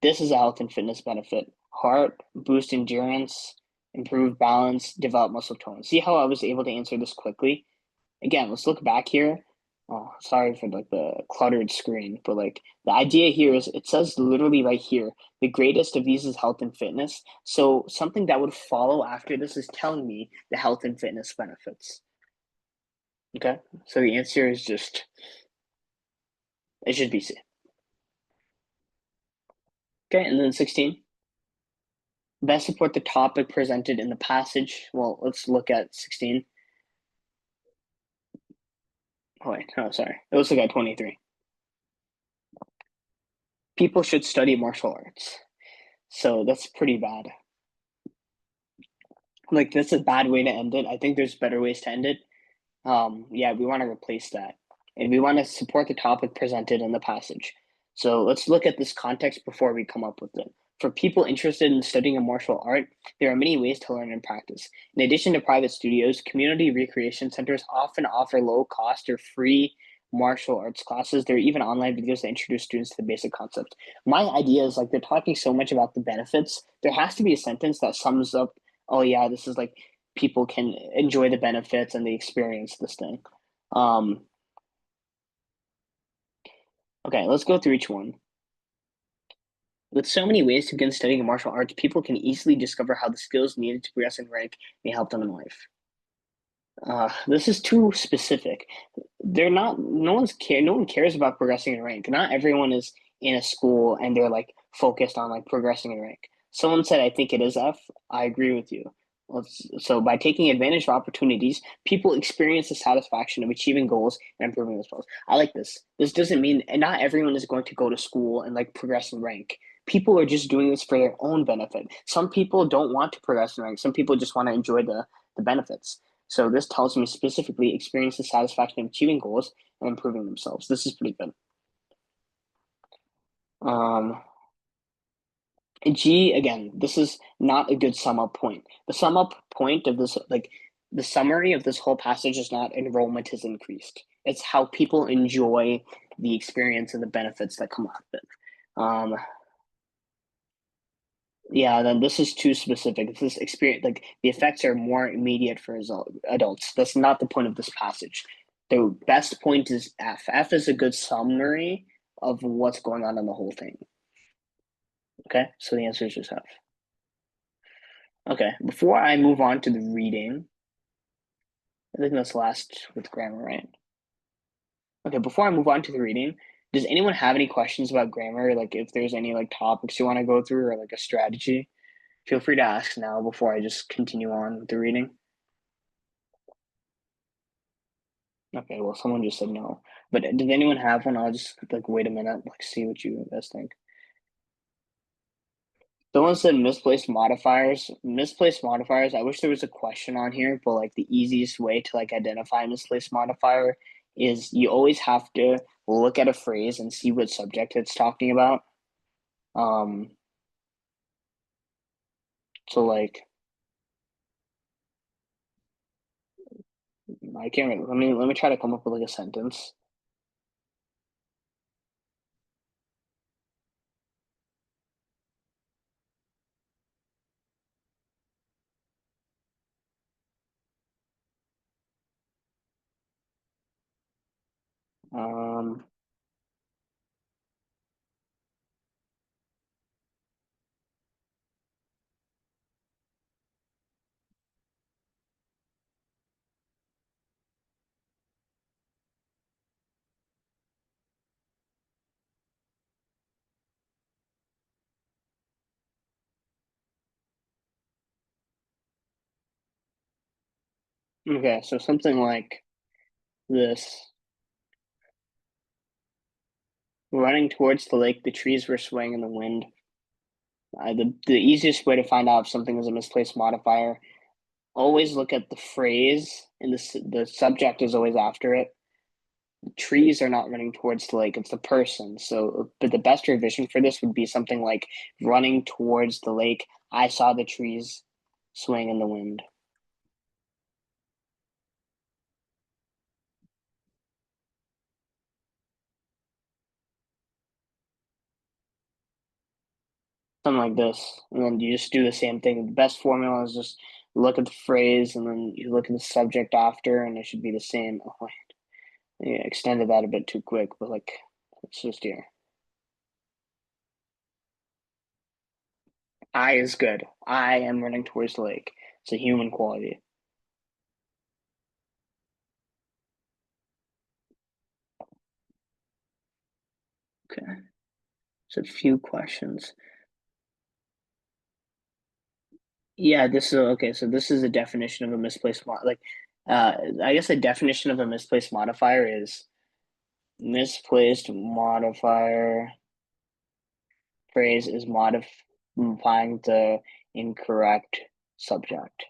This is a health and fitness benefit. Heart, boost endurance, improve balance, develop muscle tone. See how I was able to answer this quickly? Again, let's look back here. Oh, sorry for like the cluttered screen, but like the idea here is it says literally right here, the greatest of these is health and fitness. So something that would follow after this is telling me the health and fitness benefits. Okay, so the answer is just, it should be C. Okay, and then 16. Best support the topic presented in the passage. Well, let's look at 16. Oh, wait, no, sorry. Let's look at 23. People should study martial arts. So that's pretty bad. Like, that's a bad way to end it. I think there's better ways to end it. Yeah, we want to replace that. And we want to support the topic presented in the passage. So let's look at this context before we come up with it. For people interested in studying a martial art, there are many ways to learn and practice. In addition to private studios, community recreation centers often offer low cost or free martial arts classes. There are even online videos that introduce students to the basic concept. My idea is like they're talking so much about the benefits. There has to be a sentence that sums up, oh yeah, this is like people can enjoy the benefits and the experience this thing. Okay, let's go through each one. With so many ways to begin studying martial arts, people can easily discover how the skills needed to progress in rank may help them in life. This is too specific. They're not. No one's care. No one cares about progressing in rank. Not everyone is in a school and they're like focused on like progressing in rank. Someone said, "I think it is F." I agree with you. So by taking advantage of opportunities, people experience the satisfaction of achieving goals and improving themselves. I like this. This doesn't mean and not everyone is going to go to school and like progress in rank. People are just doing this for their own benefit. Some people don't want to progress in rank. Some people just want to enjoy the benefits. So this tells me specifically experience the satisfaction of achieving goals and improving themselves. This is pretty good. Um, G, again, this is not a good sum up point. The sum up point of this, like the summary of this whole passage is not enrollment is increased. It's how people enjoy the experience and the benefits that come out of it. Yeah, then this is too specific. This experience, like the effects are more immediate for adults. That's not the point of this passage. The best point is F. F is a good summary of what's going on in the whole thing. Okay, so the answer is just F. Okay, before I move on to the reading, I think that's last with grammar, right? Okay, before I move on to the reading, does anyone have any questions about grammar? Like if there's any like topics you want to go through or like a strategy? Feel free to ask now before I just continue on with the reading. Okay, well, someone just said no. But did anyone have one? I'll just like wait a minute, like see what you guys think. Someone said misplaced modifiers. Misplaced modifiers. I wish there was a question on here, but like the easiest way to like identify a misplaced modifier is you always have to look at a phrase and see what subject it's talking about. Um, so like I can't remember. Let me try to come up with like a sentence. Um, okay, so something like this. Running towards the lake, the trees were swaying in the wind. The easiest way to find out if something is a misplaced modifier, always look at the phrase and the subject is always after it. The trees are not running towards the lake, it's the person. So, but the best revision for this would be something like running towards the lake. I saw the trees swaying in the wind. Something like this. And then you just do the same thing. The best formula is just look at the phrase and then you look at the subject after, and it should be the same. Oh, yeah, extended that a bit too quick, but like it's just here. I is good. I am running towards the lake. It's a human quality. Okay. So a few questions. Yeah, this is okay. So this is a definition of a misplaced I guess a definition of a misplaced modifier is misplaced modifier phrase is modifying the incorrect subject.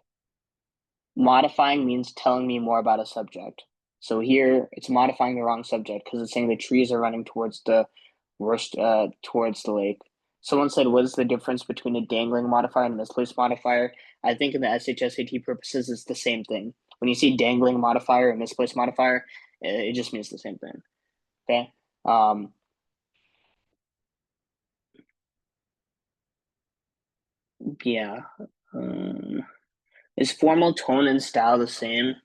Modifying means telling me more about a subject. So here it's modifying the wrong subject because it's saying the trees are running towards the worst towards the lake. Someone said, what is the difference between a dangling modifier and a misplaced modifier? I think in the SHSAT purposes, it's the same thing. When you see dangling modifier and misplaced modifier, it just means the same thing. Okay. Um, yeah. Um, Is formal tone and style the same?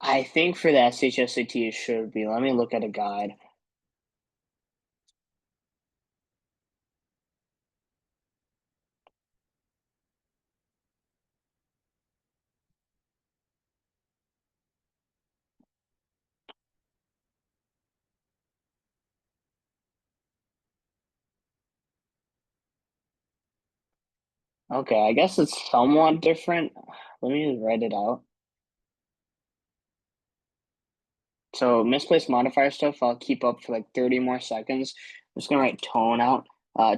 I think for the SHSAT it should be. Let me look at a guide. Okay, I guess it's somewhat different. Let me write it out. So misplaced modifier stuff, I'll keep up for like 30 more seconds. I'm just gonna write tone out.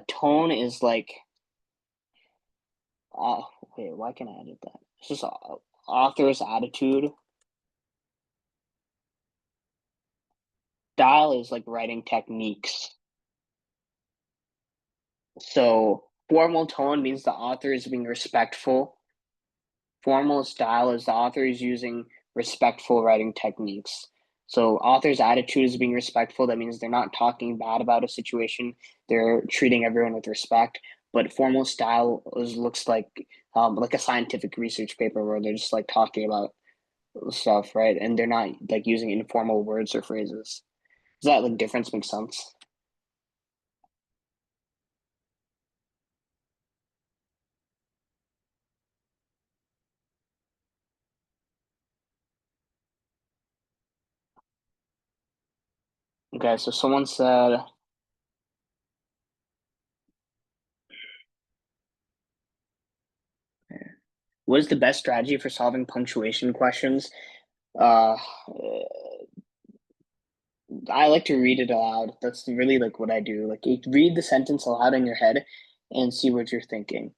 Tone is like, uh, wait, why can't I edit that? It's just author's attitude. Style is like writing techniques. So formal tone means the author is being respectful. Formal style is the author is using respectful writing techniques. So author's attitude is being respectful. That means they're not talking bad about a situation. They're treating everyone with respect. But formal style looks like a scientific research paper where they're just like talking about stuff, right? And they're not like using informal words or phrases. Does that like difference make sense? Okay, so someone said, what is the best strategy for solving punctuation questions? Uh, I like to read it aloud. That's really like what I do. Like you read the sentence aloud in your head and see what you're thinking.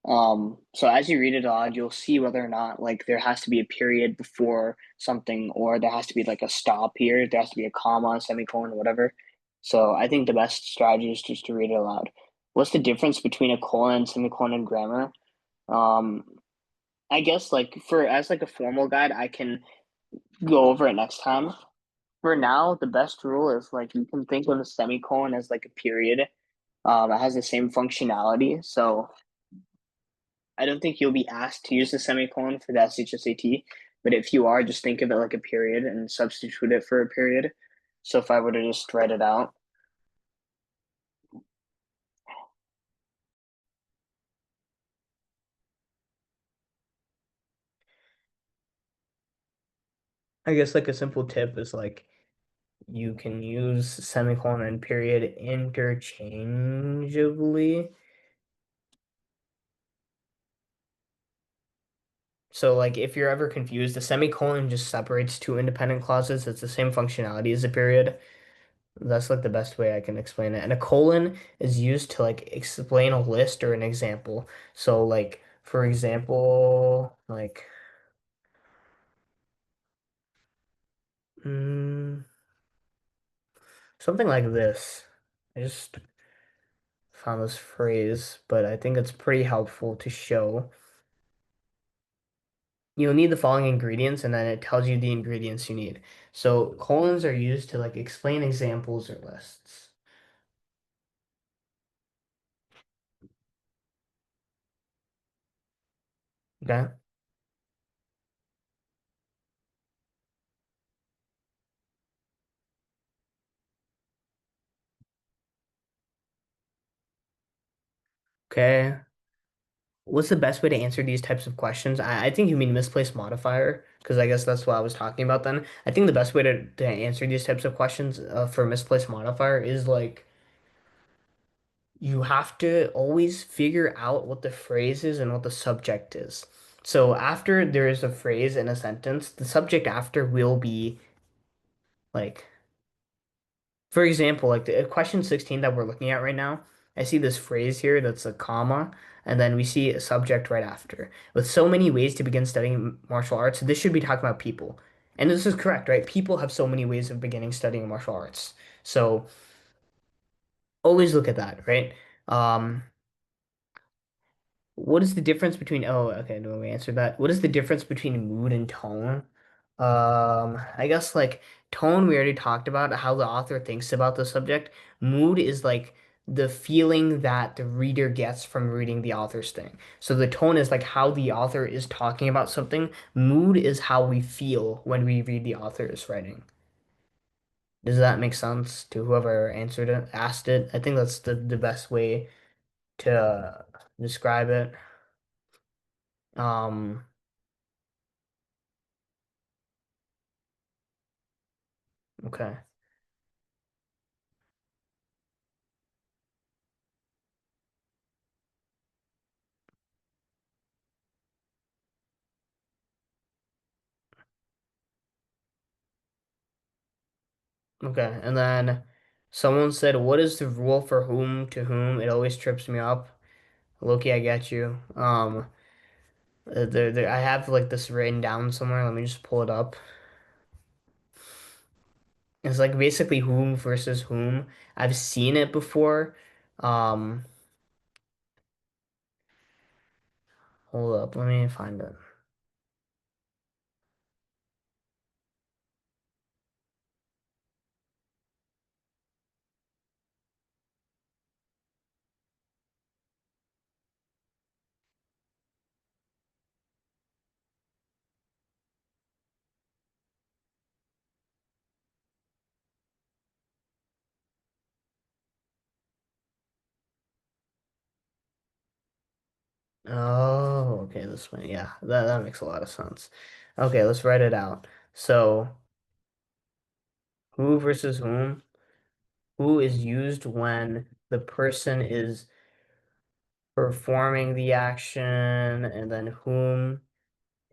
So as you read it aloud, you'll see whether or not like there has to be a period before something, or there has to be like a stop here, there has to be a comma, semicolon, whatever. So I think the best strategy is just to read it aloud. What's the difference between a colon, semicolon, and grammar? Um, I guess like for as like a formal guide, I can go over it next time. For now, the best rule is like you can think of a semicolon as like a period. It has the same functionality. So I don't think you'll be asked to use the semicolon for the SHSAT, but if you are, just think of it like a period and substitute it for a period. So if I were to just write it out, I guess like a simple tip is like you can use semicolon and period interchangeably. So like if you're ever confused, the semicolon just separates two independent clauses. It's the same functionality as a period. That's like the best way I can explain it. And a colon is used to like explain a list or an example. So like for example, like mm, something like this. I just found this phrase, but I think it's pretty helpful to show. You'll need the following ingredients, and then it tells you the ingredients you need. So colons are used to like explain examples or lists. Okay. Okay. What's the best way to answer these types of questions? I think you mean misplaced modifier, because I guess that's what I was talking about then. I think the best way to answer these types of questions for misplaced modifier is like you have to always figure out what the phrase is and what the subject is. So after there is a phrase in a sentence, the subject after will be like, for example, like the question 16 that we're looking at right now, I see this phrase here that's a comma, and then we see a subject right after. With so many ways to begin studying martial arts, this should be talking about people. And this is correct, right? People have so many ways of beginning studying martial arts. So always look at that, right? Um, what is the difference between, oh, okay, no, we answered that. What is the difference between mood and tone? I guess like tone, we already talked about how the author thinks about the subject. Mood is like the feeling that the reader gets from reading the author's thing. So the tone is like how the author is talking about something. Mood is how we feel when we read the author's writing. Does that make sense to whoever answered it, asked it? I think that's the best way to describe it. Um, okay. Okay. And then someone said, "What is the rule for whom to whom? It always trips me up." Loki, I get you. I have like this written down somewhere. Let me just pull it up. It's like basically whom versus whom. I've seen it before. Um, hold up, let me find it. Oh, okay, this way. Yeah, that makes a lot of sense. Okay, let's write it out. So, who versus whom? Who is used when the person is performing the action, and then whom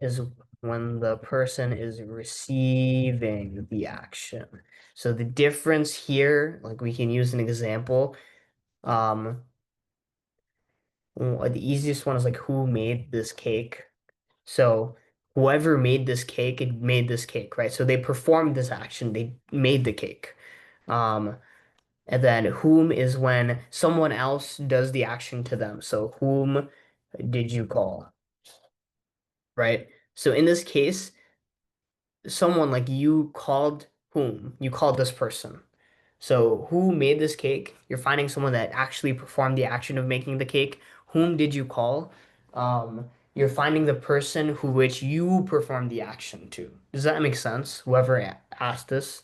is when the person is receiving the action. So the difference here, like we can use an example. Um, the easiest one is like who made this cake? So whoever made this cake, it made this cake, right? So they performed this action, they made the cake. Um, and then whom is when someone else does the action to them. So whom did you call, right? So in this case, someone like you called whom? You called this person. So who made this cake? You're finding someone that actually performed the action of making the cake. Whom did you call? You're finding the person who which you performed the action to. Does that make sense? Whoever asked this.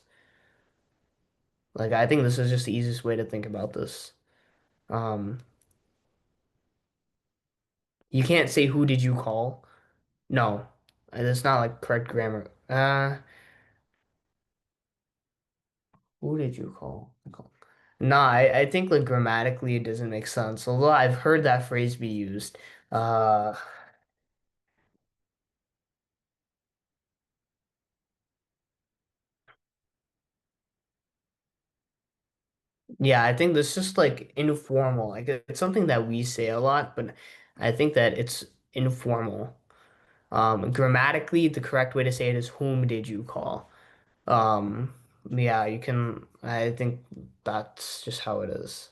Like I think this is just the easiest way to think about this. Um, you can't say who did you call? No. That's not like correct grammar. Who did you call? Nah, I think like grammatically it doesn't make sense. Although I've heard that phrase be used. Uh, yeah, I think this is just like informal. Like it's something that we say a lot, but I think that it's informal. Grammatically, the correct way to say it is whom did you call? Yeah, you can, I think that's just how it is.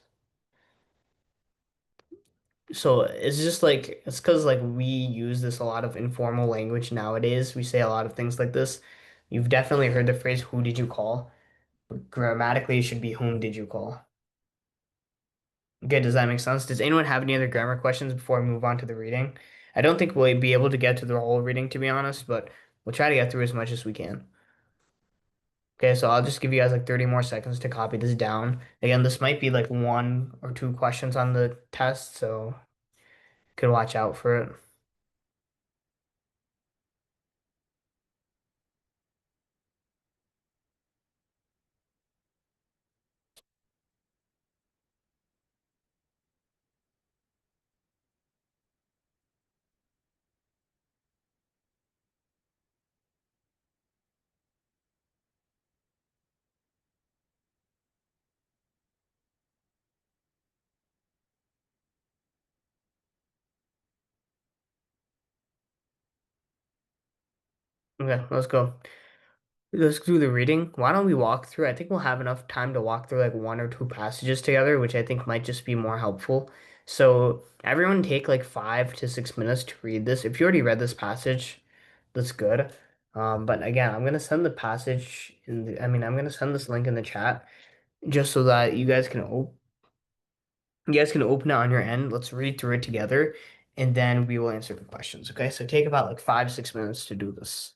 So it's just like it's because like we use this a lot of informal language nowadays. We say a lot of things like this. You've definitely heard the phrase "Who did you call?" But grammatically, it should be "Whom did you call?" Okay, does that make sense? Does anyone have any other grammar questions before we move on to the reading? I don't think we'll be able to get to the whole reading, to be honest, but we'll try to get through as much as we can. Okay, so I'll just give you guys like 30 more seconds to copy this down. Again, this might be like one or two questions on the test, so you could watch out for it. Okay, let's go. Let's do the reading. Why don't we walk through? I think we'll have enough time to walk through like one or two passages together, which I think might just be more helpful. So everyone take like 5 to 6 minutes to read this. If you already read this passage, that's good. But again, I'm gonna send the passage I'm gonna send this link in the chat just so that you guys can You guys can open it on your end. Let's read through it together, and then we will answer the questions. Okay, so take about like 5, 6 minutes to do this.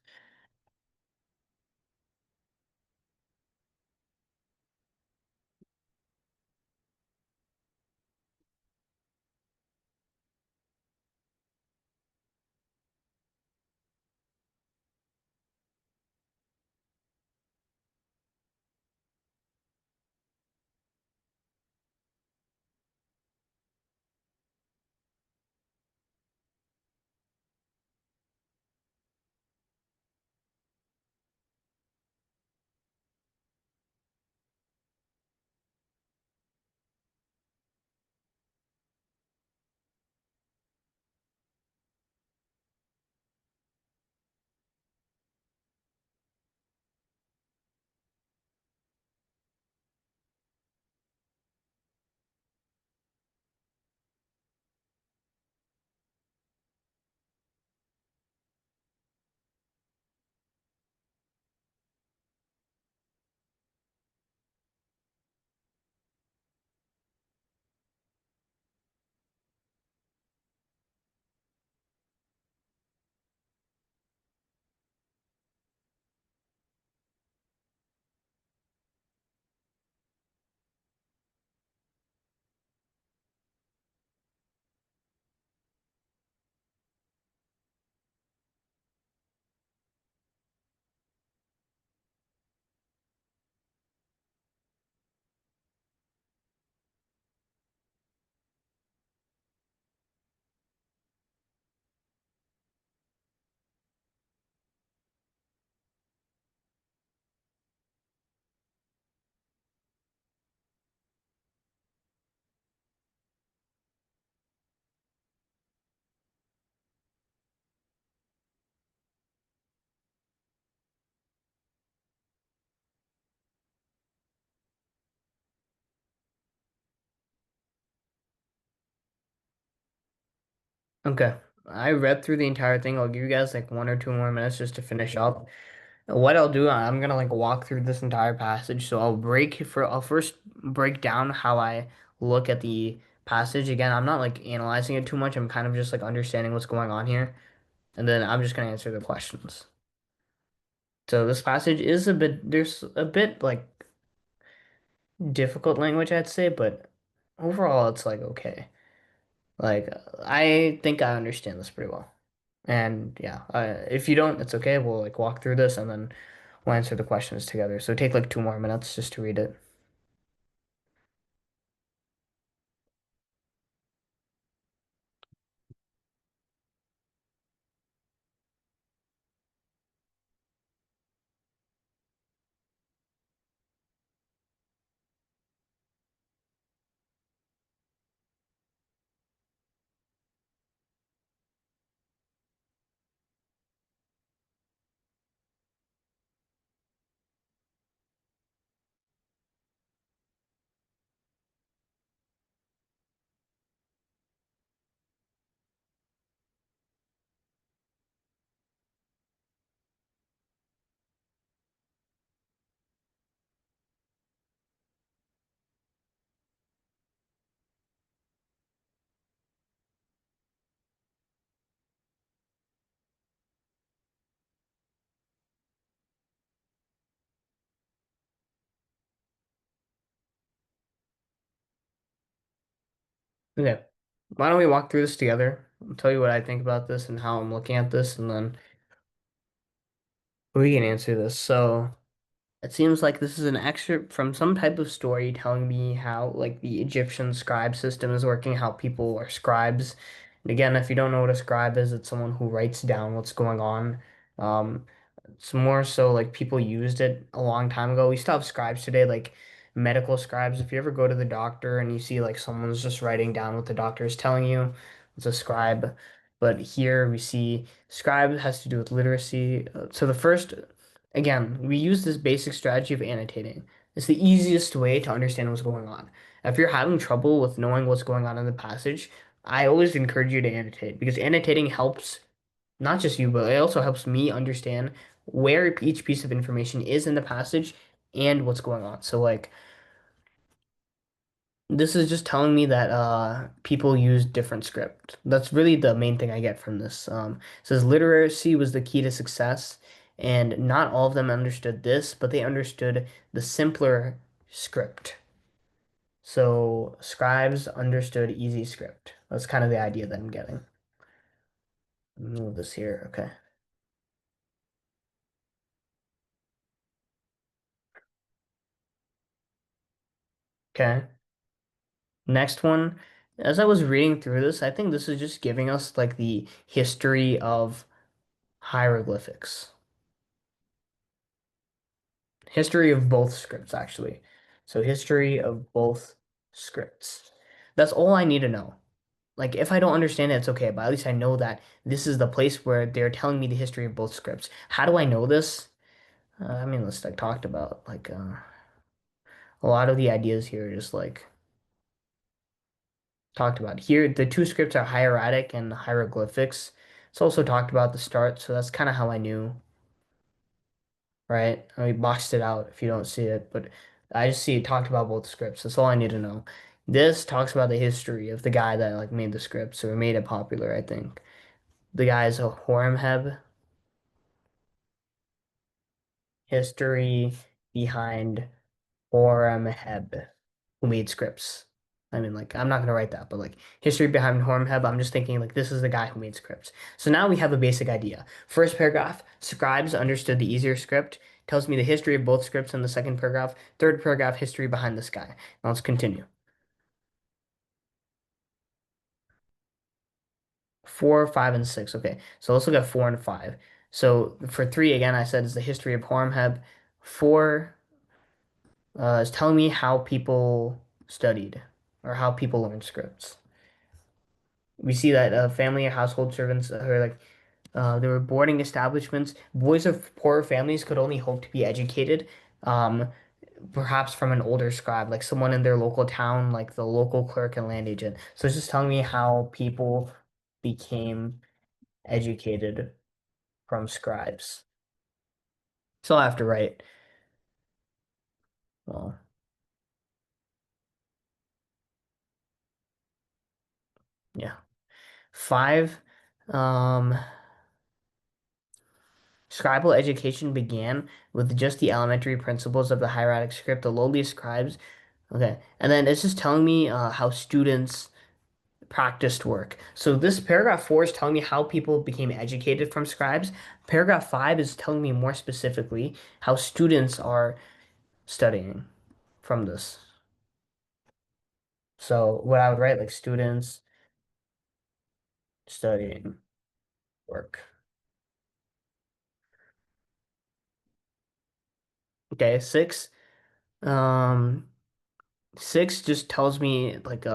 Okay, I read through the entire thing. I'll give you guys like 1 or 2 more minutes just to finish up. What I'll do, I'm gonna like walk through this entire passage. So I'll first break down how I look at the passage. Again, I'm not like analyzing it too much. I'm kind of just like understanding what's going on here. And then I'm just gonna answer the questions. So this passage is there's a bit like difficult language, I'd say, but overall it's like okay. Like I think I understand this pretty well. And yeah, if you don't, it's okay. We'll like walk through this and then we'll answer the questions together. So take like 2 more minutes just to read it. Okay. Why don't we walk through this together? I'll tell you what I think about this and how I'm looking at this, and then we can answer this. So it seems like this is an excerpt from some type of story telling me how like the Egyptian scribe system is working, how people are scribes. And again, if you don't know what a scribe is, it's someone who writes down what's going on. Um, it's more so like people used it a long time ago. We still have scribes today, like medical scribes. If you ever go to the doctor and you see like someone's just writing down what the doctor is telling you, it's a scribe. But here we see scribe has to do with literacy. So the first, again, we use this basic strategy of annotating. It's the easiest way to understand what's going on. If you're having trouble with knowing what's going on in the passage, I always encourage you to annotate because annotating helps not just you, but it also helps me understand where each piece of information is in the passage and what's going on. So like This is just telling me that people use different script. That's really the main thing I get from this. It says literacy was the key to success, and not all of them understood this, but they understood the simpler script. So scribes understood easy script. That's kind of the idea that I'm getting. Move this here. Okay. Okay. Next one. As I was reading through this, I think this is just giving us like the history of hieroglyphics. History of both scripts, actually. So history of both scripts. That's all I need to know. Like, if I don't understand it, it's okay, but at least I know that this is the place where they're telling me the history of both scripts. How do I know this? I mean, let's like talked about like a lot of the ideas here, just like talked about here. The two scripts are hieratic and hieroglyphics. It's also talked about at the start, so that's kind of how I knew, right? I boxed it out if you don't see it, but I just see it talked about both scripts. That's all I need to know. This talks about the history of the guy that like made the scripts or made it popular, I think. The guy is a Horemheb, history behind Horemheb, who made scripts. I mean, like, I'm not gonna write that, but like history behind Horemheb, I'm just thinking like this is the guy who made scripts. So now we have a basic idea. First paragraph, scribes understood the easier script, tells me the history of both scripts in the second paragraph. Third paragraph, history behind this guy. Now let's continue. 4, 5, and 6. Okay, so let's look at 4 and 5. So for 3, again, I said is the history of Horemheb. 4 is telling me how people studied or how people learned scripts. We see that family or household servants are like there were boarding establishments. Boys of poorer families could only hope to be educated, um, perhaps from an older scribe, like someone in their local town, like the local clerk and land agent. So it's just telling me how people became educated from scribes. So I have to write, well, yeah. 5, um, scribal education began with just the elementary principles of the hieratic script, the lowliest scribes. Okay, and then it's just telling me how students practiced work. So this paragraph 4 is telling me how people became educated from scribes. Paragraph 5 is telling me more specifically how students are studying from this. So what I would write, like students studying work. Okay, 6. Um, 6 just tells me like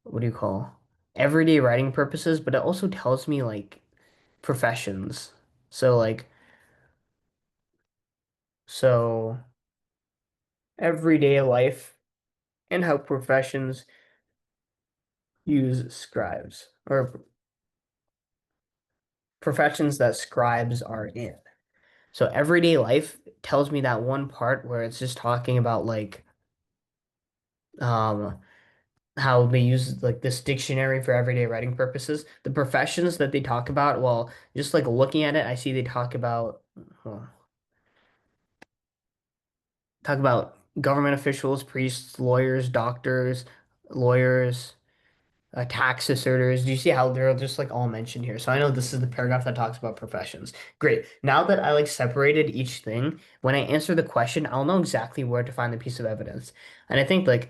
what do you call everyday writing purposes, but it also tells me like professions. So like so everyday life and how professions use scribes or professions that scribes are in. So everyday life tells me that one part where it's just talking about like um how they use like this dictionary for everyday writing purposes. The professions that they talk about, well, just like looking at it, I see they well, talk about government officials, priests, lawyers, doctors, lawyers, tax asserters. Do you see how they're just like all mentioned here? So I know this is the paragraph that talks about professions. Great. Now that I like separated each thing, when I answer the question, I'll know exactly where to find the piece of evidence. And I think like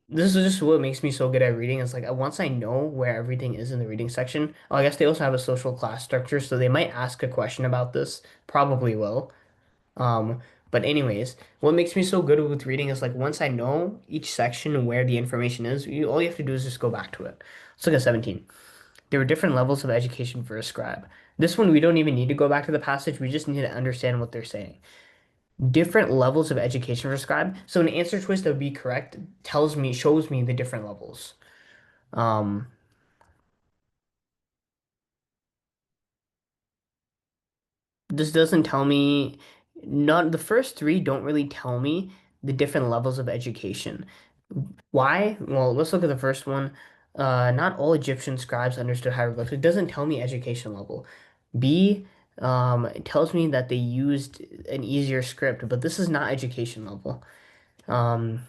this is just what makes me so good at reading. Is like once I know where everything is in the reading section. Oh, I guess they also have a social class structure, so they might ask a question about this. Probably will. Um, but anyways, what makes me so good with reading is like once I know each section where the information is, all you have to do is just go back to it. Let's look at 17. There were different levels of education for a scribe. This one we don't even need to go back to the passage. We just need to understand what they're saying. Different levels of education for a scribe. So an answer choice that would be correct shows me the different levels. Um, this doesn't tell me, not the first three don't really tell me the different levels of education. Why? Well, let's look at the first one. Not all Egyptian scribes understood hieroglyphs. It doesn't tell me education level. B, it tells me that they used an easier script, but this is not education level. Um,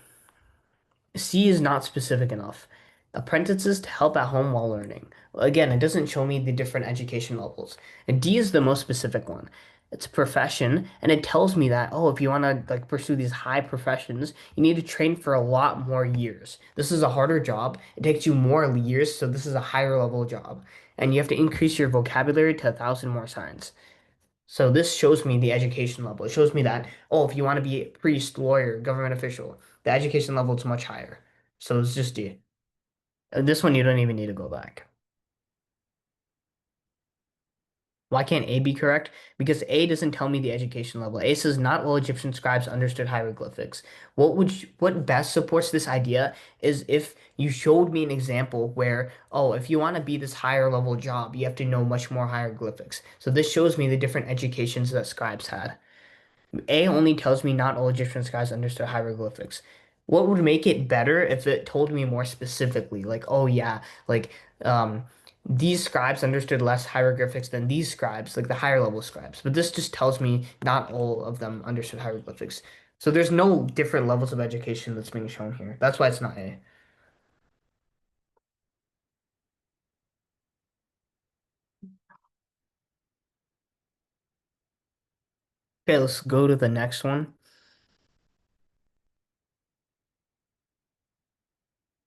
C is not specific enough. Apprentices to help at home while learning. Again, it doesn't show me the different education levels. And D is the most specific one. It's a profession, and it tells me that, oh, if you want to like pursue these high professions, you need to train for a lot more years. This is a harder job. It takes you more years, so this is a higher level job. And you have to increase your vocabulary to 1,000 more signs. So this shows me the education level. It shows me that, oh, if you want to be a priest, lawyer, government official, the education level is much higher. So it's just D. This one you don't even need to go back. Why can't A be correct? Because A doesn't tell me the education level. A says not all Egyptian scribes understood hieroglyphics. What best supports this idea is if you showed me an example where, oh, if you want to be this higher level job, you have to know much more hieroglyphics. So this shows me the different educations that scribes had. A only tells me not all Egyptian scribes understood hieroglyphics. What would make it better if it told me more specifically, like, oh yeah, like um, these scribes understood less hieroglyphics than these scribes, like the higher level scribes. But this just tells me not all of them understood hieroglyphics. So there's no different levels of education that's being shown here. That's why it's not A. Okay, let's go to the next one.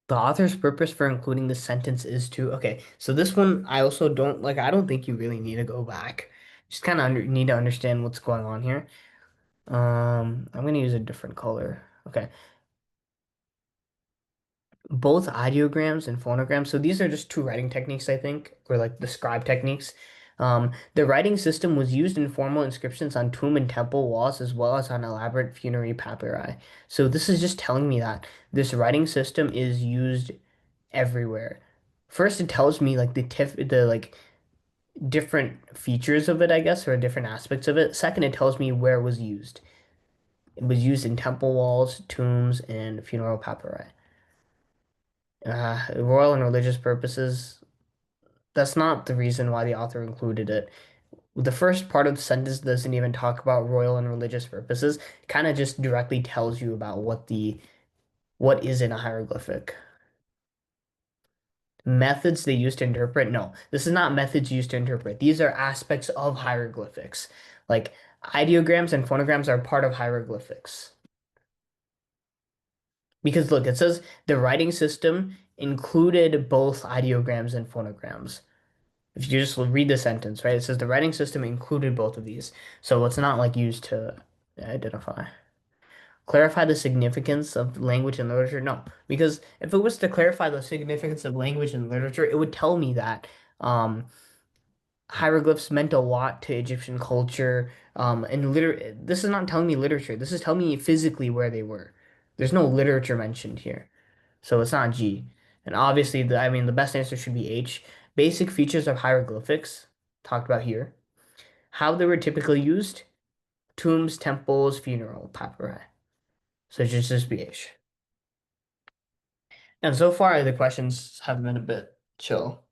The author's purpose for including this sentence is to, okay, so this one I also don't like, I don't think you really need to go back. Just kind of need to understand what's going on here. I'm gonna use a different color. Okay. Both ideograms and phonograms. So these are just two writing techniques, I think, or like the scribe techniques. The writing system was used in formal inscriptions on tomb and temple walls as well as on elaborate funerary papyri. So this is just telling me that this writing system is used everywhere. First, it tells me like the like different features of it, I guess, or different aspects of it. Second, it tells me where it was used. It was used in temple walls, tombs, and funeral papyri. Royal and religious purposes. That's not the reason why the author included it. The first part of the sentence doesn't even talk about royal and religious purposes. It kind of just directly tells you about what is in a hieroglyphic. Methods they use to interpret? No, this is not methods used to interpret. These are aspects of hieroglyphics. Like ideograms and phonograms are part of hieroglyphics. Because look, it says the writing system included both ideograms and phonograms. If you just read the sentence, right, it says the writing system included both of these. So it's not like used to identify. Clarify the significance of language and literature? No, because if it was to clarify the significance of language and literature, it would tell me that um, hieroglyphs meant a lot to Egyptian culture. And this is not telling me literature. This is telling me physically where they were. There's no literature mentioned here, so it's not G. And obviously, I mean, the best answer should be H. Basic features of hieroglyphics talked about here. How they were typically used: tombs, temples, funeral papyri. So it should just be H. And so far, the questions have been a bit chill.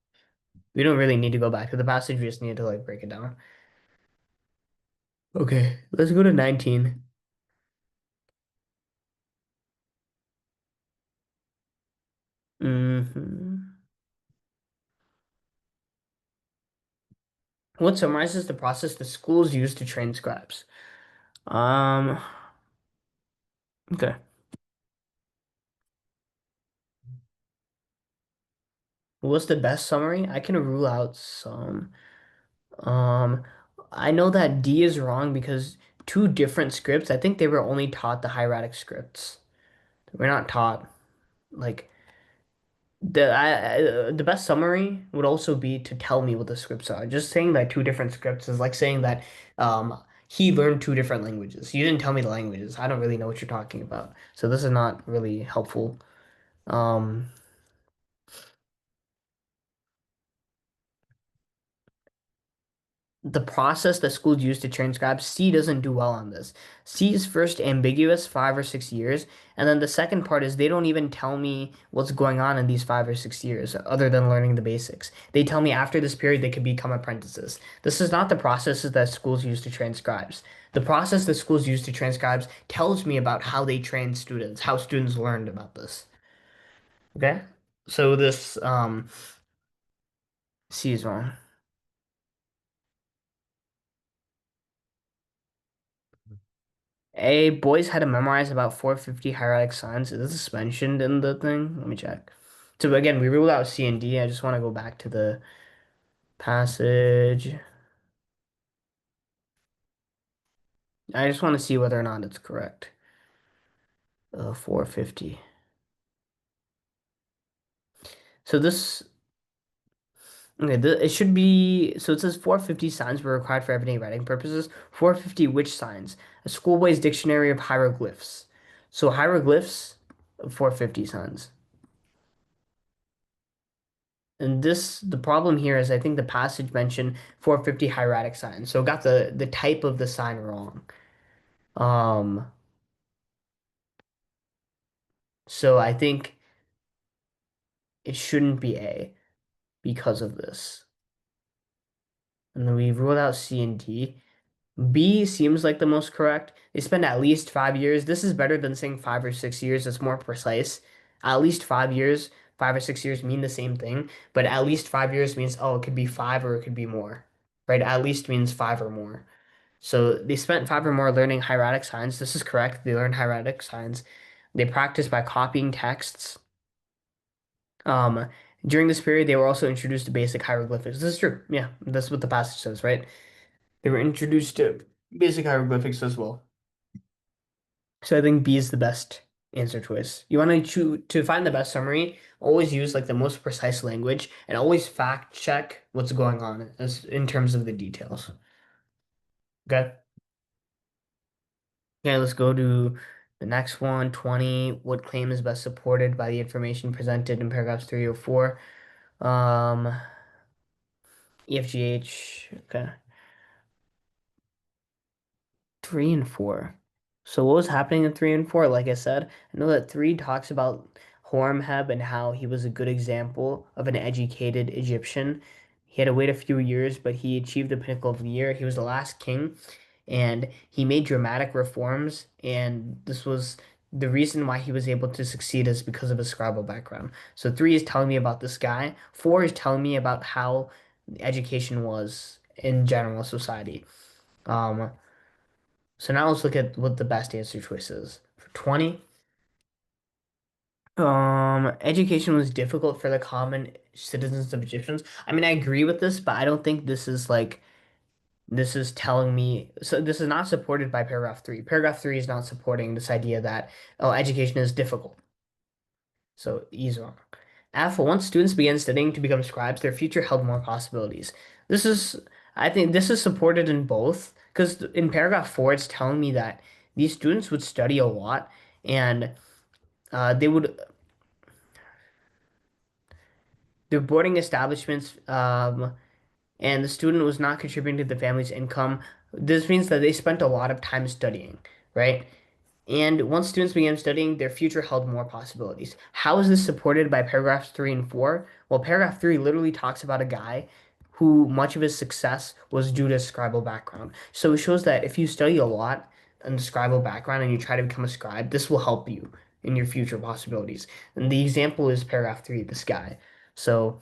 We don't really need to go back to the passage. We just need to like break it down. Okay, let's go to 19. hmm What summarizes the process the schools use to train scribes? Um, okay. What's the best summary? I can rule out some. Um, I know that D is wrong because two different scripts, I think they were only taught the hieratic scripts. We're not taught like the best summary would also be to tell me what the scripts are. Just saying that two different scripts is like saying that he learned two different languages. You didn't tell me the languages. I don't really know what you're talking about. So this is not really helpful. Um, the process that schools use to transcribe, C doesn't do well on this. C is first ambiguous, 5 or 6 years, and then the second part is they don't even tell me what's going on in these 5 or 6 years other than learning the basics. They tell me after this period they could become apprentices. This is not the processes that schools use to transcribes. The process that schools use to transcribes tells me about how they train students, how students learned about this. Okay? So this C is wrong. A, boys had to memorize about 450 hieratic signs. Is this mentioned in the thing? Let me check. So again, we ruled out C and D. I just want to go back to the passage. I just want to see whether or not it's correct. 450. So this, okay, it should be, so it says 450 signs were required for everyday writing purposes. 450 which signs? A schoolboy's dictionary of hieroglyphs. So hieroglyphs, 450 signs. And this, the problem here is I think the passage mentioned 450 hieratic signs. So it got the type of the sign wrong. Um, so I think it shouldn't be A because of this. And then we ruled out C and D. B seems like the most correct. They spend at least 5 years. This is better than saying 5 or 6 years. It's more precise. At least 5 years, 5 or 6 years mean the same thing, but at least 5 years means, oh, it could be five or it could be more, right? At least means five or more. So they spent five or more learning hieratic signs. This is correct. They learned hieratic signs. They practiced by copying texts. Um, During this period, they were also introduced to basic hieroglyphics. This is true. Yeah, that's what the passage says, right? They were introduced to basic hieroglyphics as well. So I think B is the best answer choice. You want to choose to find the best summary, always use like the most precise language and always fact check what's going on as in terms of the details. Okay. Okay, let's go to the next one, 20. What claim is best supported by the information presented in paragraphs 304? Um, EFGH. Okay. 3 and 4. So what was happening in 3 and 4? Like I said, I know that 3 talks about Horemheb and how he was a good example of an educated Egyptian. He had to wait a few years, but he achieved the pinnacle of the year. He was the last king, and he made dramatic reforms. And this was the reason why he was able to succeed is because of his scribal background. So 3 is telling me about this guy. 4 is telling me about how education was in general society. Um, so now let's look at what the best answer choice is. For 20, education was difficult for the common citizens of Egyptians. I mean, I agree with this, but I don't think this is like this is telling me so this is not supported by paragraph 3. Paragraph 3 is not supporting this idea that oh, education is difficult. So E is wrong. F, once students began studying to become scribes, their future held more possibilities. This is, I think this is supported in both, because in paragraph 4, it's telling me that these students would study a lot and they would, their boarding establishments, and the student was not contributing to the family's income. This means that they spent a lot of time studying, right? And once students began studying, their future held more possibilities. How is this supported by paragraphs 3 and 4? Well, paragraph 3 literally talks about a guy who much of his success was due to scribal background. So it shows that if you study a lot in the scribal background and you try to become a scribe, this will help you in your future possibilities. And the example is paragraph 3, this guy. So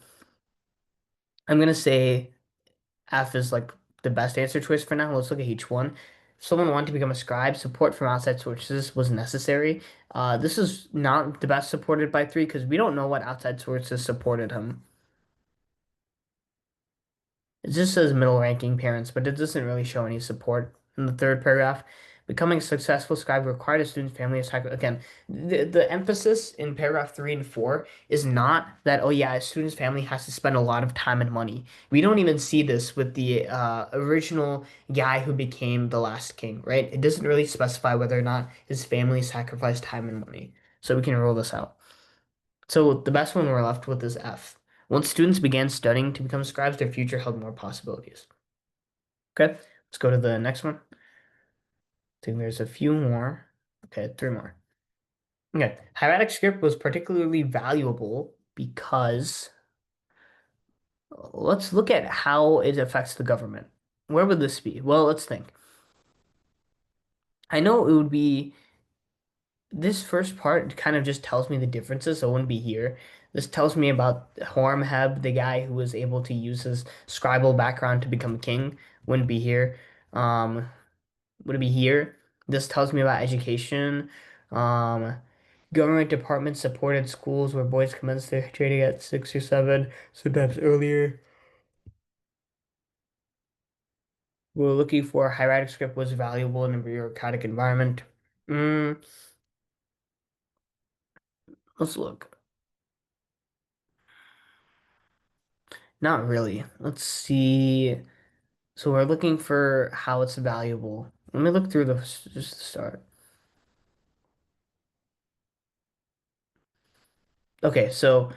I'm gonna say F is like the best answer choice for now. Let's look at each one. If someone wanted to become a scribe, support from outside sources was necessary. This is not the best supported by 3 because we don't know what outside sources supported him. It just says middle ranking parents, but it doesn't really show any support in the third paragraph. Becoming a successful scribe required a student's family to sacrifice. Again, the emphasis in paragraph 3 and 4 is not that, oh yeah, a student's family has to spend a lot of time and money. We don't even see this with the original guy who became the last king, right? It doesn't really specify whether or not his family sacrificed time and money. So we can rule this out. So the best one we're left with is F. Once students began studying to become scribes, their future held more possibilities. Okay, let's go to the next one. I think there's a few more. Okay, three more. Okay, hieratic script was particularly valuable because let's look at how it affects the government. Where would this be? Well, let's think. I know it would be this first part kind of just tells me the differences, so it wouldn't be here. This tells me about Horemheb, the guy who was able to use his scribal background to become king. Wouldn't be here. Um, would it be here? This tells me about education. Um, government departments supported schools where boys commenced their training at 6 or 7, sometimes earlier. We're looking for hieratic script was valuable in a bureaucratic environment. Mm, let's look. Not really. Let's see. So we're looking for how it's valuable. Let me look through the just to start. Okay, so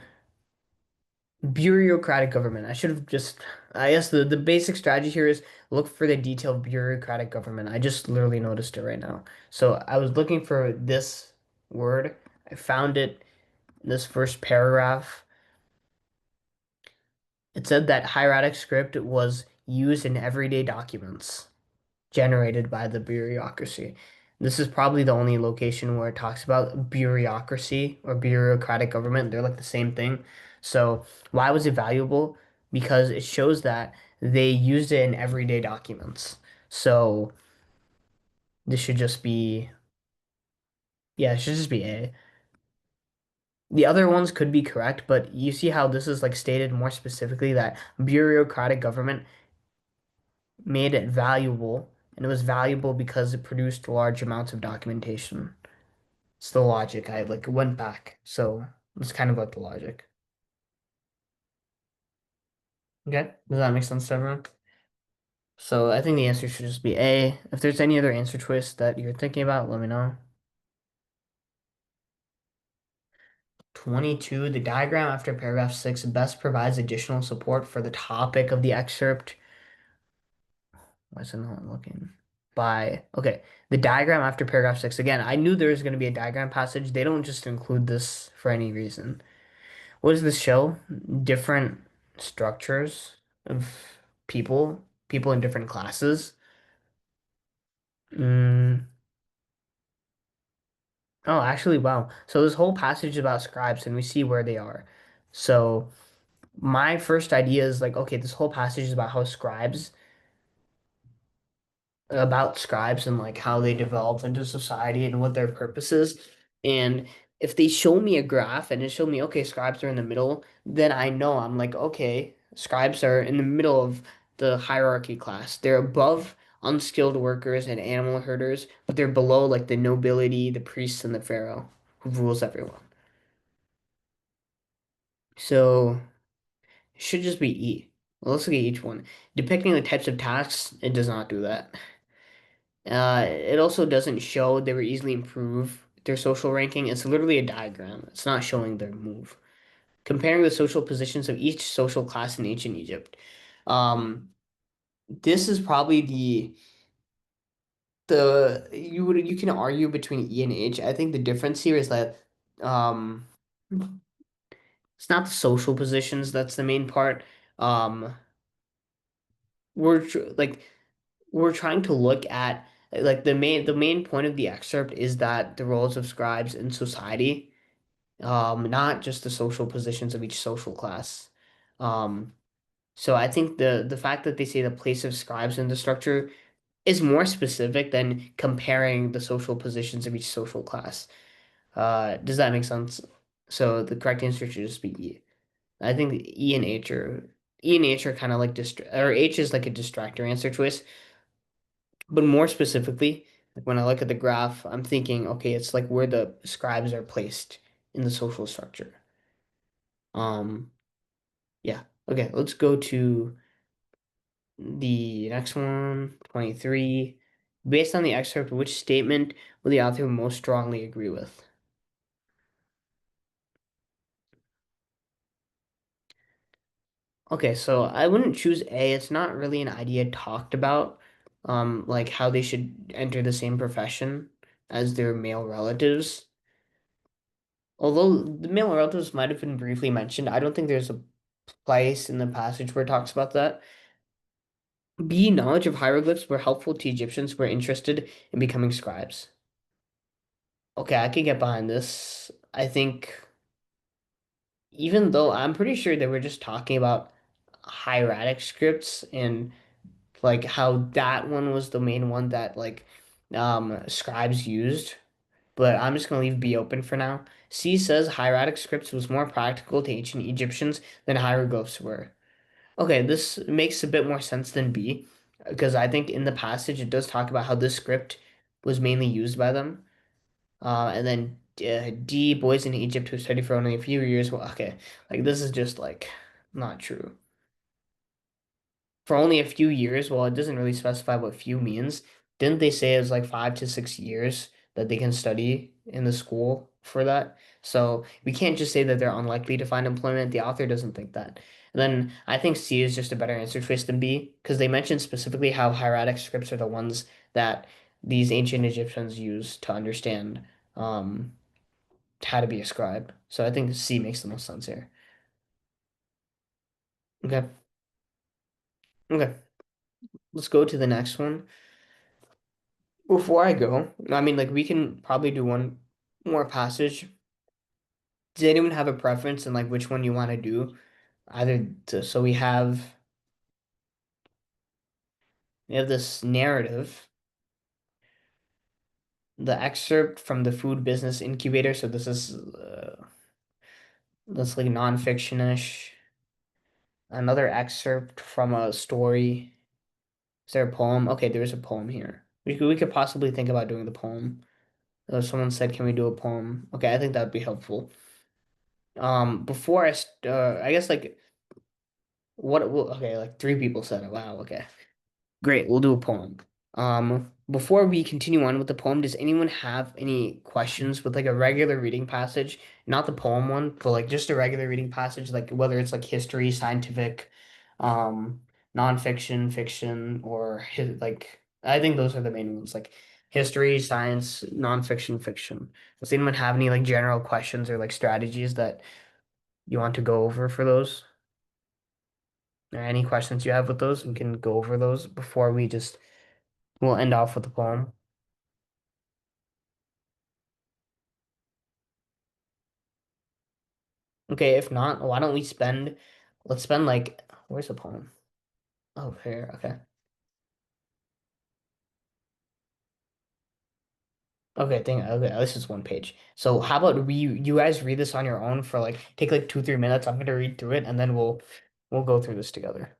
bureaucratic government. I guess the basic strategy here is look for the detailed bureaucratic government. I just literally noticed it right now. So I was looking for this word. I found it in this first paragraph. It said that hieratic script was used in everyday documents generated by the bureaucracy. This is probably the only location where it talks about bureaucracy or bureaucratic government. They're like the same thing. So why was it valuable? Because it shows that they used it in everyday documents. So this should just be, yeah, it should just be A. The other ones could be correct, but you see how this is like stated more specifically that bureaucratic government made it valuable, and it was valuable because it produced large amounts of documentation. It's the logic. I like went back. So it's kind of like the logic. Okay. Does that make sense to everyone? So I think the answer should just be A. If there's any other answer choice that you're thinking about, let me know. 22, the diagram after paragraph 6 best provides additional support for the topic of the excerpt. Why is it not looking? Okay, the diagram after paragraph 6. Again, I knew there was going to be a diagram passage. They don't just include this for any reason. What does this show? Different structures of people in different classes. Mm, oh, actually, wow. So this whole passage is about scribes, and we see where they are. So my first idea is like, okay, this whole passage is about scribes and like how they develop into society and what their purpose is. And if they show me a graph and it showed me, okay, scribes are in the middle, then I know I'm like, okay, scribes are in the middle of the hierarchy class. They're above unskilled workers and animal herders, but they're below like the nobility, the priests, and the pharaoh who rules everyone. So it should just be E. Well, let's look at each one. Depicting the types of tasks, it does not do that. It also doesn't show they were easily improve their social ranking. It's literally a diagram. It's not showing their move. Comparing the social positions of each social class in ancient Egypt. Um, this is probably you can argue between E and H. I think the difference here is that um, it's not the social positions that's the main part. Um, we're tr like we're trying to look at like the main point of the excerpt is that the roles of scribes in society, not just the social positions of each social class. Um, so I think the fact that they say the place of scribes in the structure is more specific than comparing the social positions of each social class. Does that make sense? So the correct answer should just be E. I think E and H are kind of like or H is like a distractor answer choice. But more specifically, like when I look at the graph, I'm thinking, okay, it's like where the scribes are placed in the social structure. Um, yeah. Okay, let's go to the next one, 23. Based on the excerpt, which statement will the author most strongly agree with? Okay, so I wouldn't choose A. It's not really an idea talked about, like how they should enter the same profession as their male relatives. Although the male relatives might have been briefly mentioned, I don't think there's a place in the passage where it talks about that. B, knowledge of hieroglyphs were helpful to Egyptians who were interested in becoming scribes. Okay, I can get behind this. I think, even though I'm pretty sure they were just talking about hieratic scripts and like how that one was the main one that like scribes used. But I'm just gonna leave B open for now. C says hieratic scripts was more practical to ancient Egyptians than hieroglyphs were. Okay, this makes a bit more sense than B, because I think in the passage it does talk about how this script was mainly used by them. And then D, boys in Egypt who study for only a few years. Well, okay, like this is just like not true. For only a few years, well, it doesn't really specify what few means. Didn't they say it was like 5 to 6 years that they can study in the school for that? So we can't just say that they're unlikely to find employment. The author doesn't think that. And then I think C is just a better answer choice than B because they mentioned specifically how hieratic scripts are the ones that these ancient Egyptians used to understand um, how to be a scribe. So I think C makes the most sense here. Okay. Okay. Let's go to the next one. Before I go, I mean, like, we can probably do one more passage. Does anyone have a preference in like which one you want to do? So we have this narrative, the excerpt from the Food Business Incubator. So this is that's like nonfiction-ish. Another excerpt from a story. Is there a poem? Okay, there's a poem here. We could possibly think about doing the poem. Someone said, "Can we do a poem?" Okay, I think that would be helpful. I guess like okay, like three people said it. Wow, okay. Great, we'll do a poem. Before we continue on with the poem, does anyone have any questions with like a regular reading passage? Not the poem one, but like just a regular reading passage, like whether it's like history, scientific, um, nonfiction, fiction, or like I think those are the main ones, like history, science, nonfiction, fiction. Does anyone have any like general questions or like strategies that you want to go over for those? Or any questions you have with those? We can go over those before we'll end off with the poem. Okay, if not, why don't let's spend like, where's the poem? Oh, here, okay. Okay, this is one page. So how about you guys read this on your own for like, take like 2, 3 minutes. I'm gonna read through it and then we'll go through this together.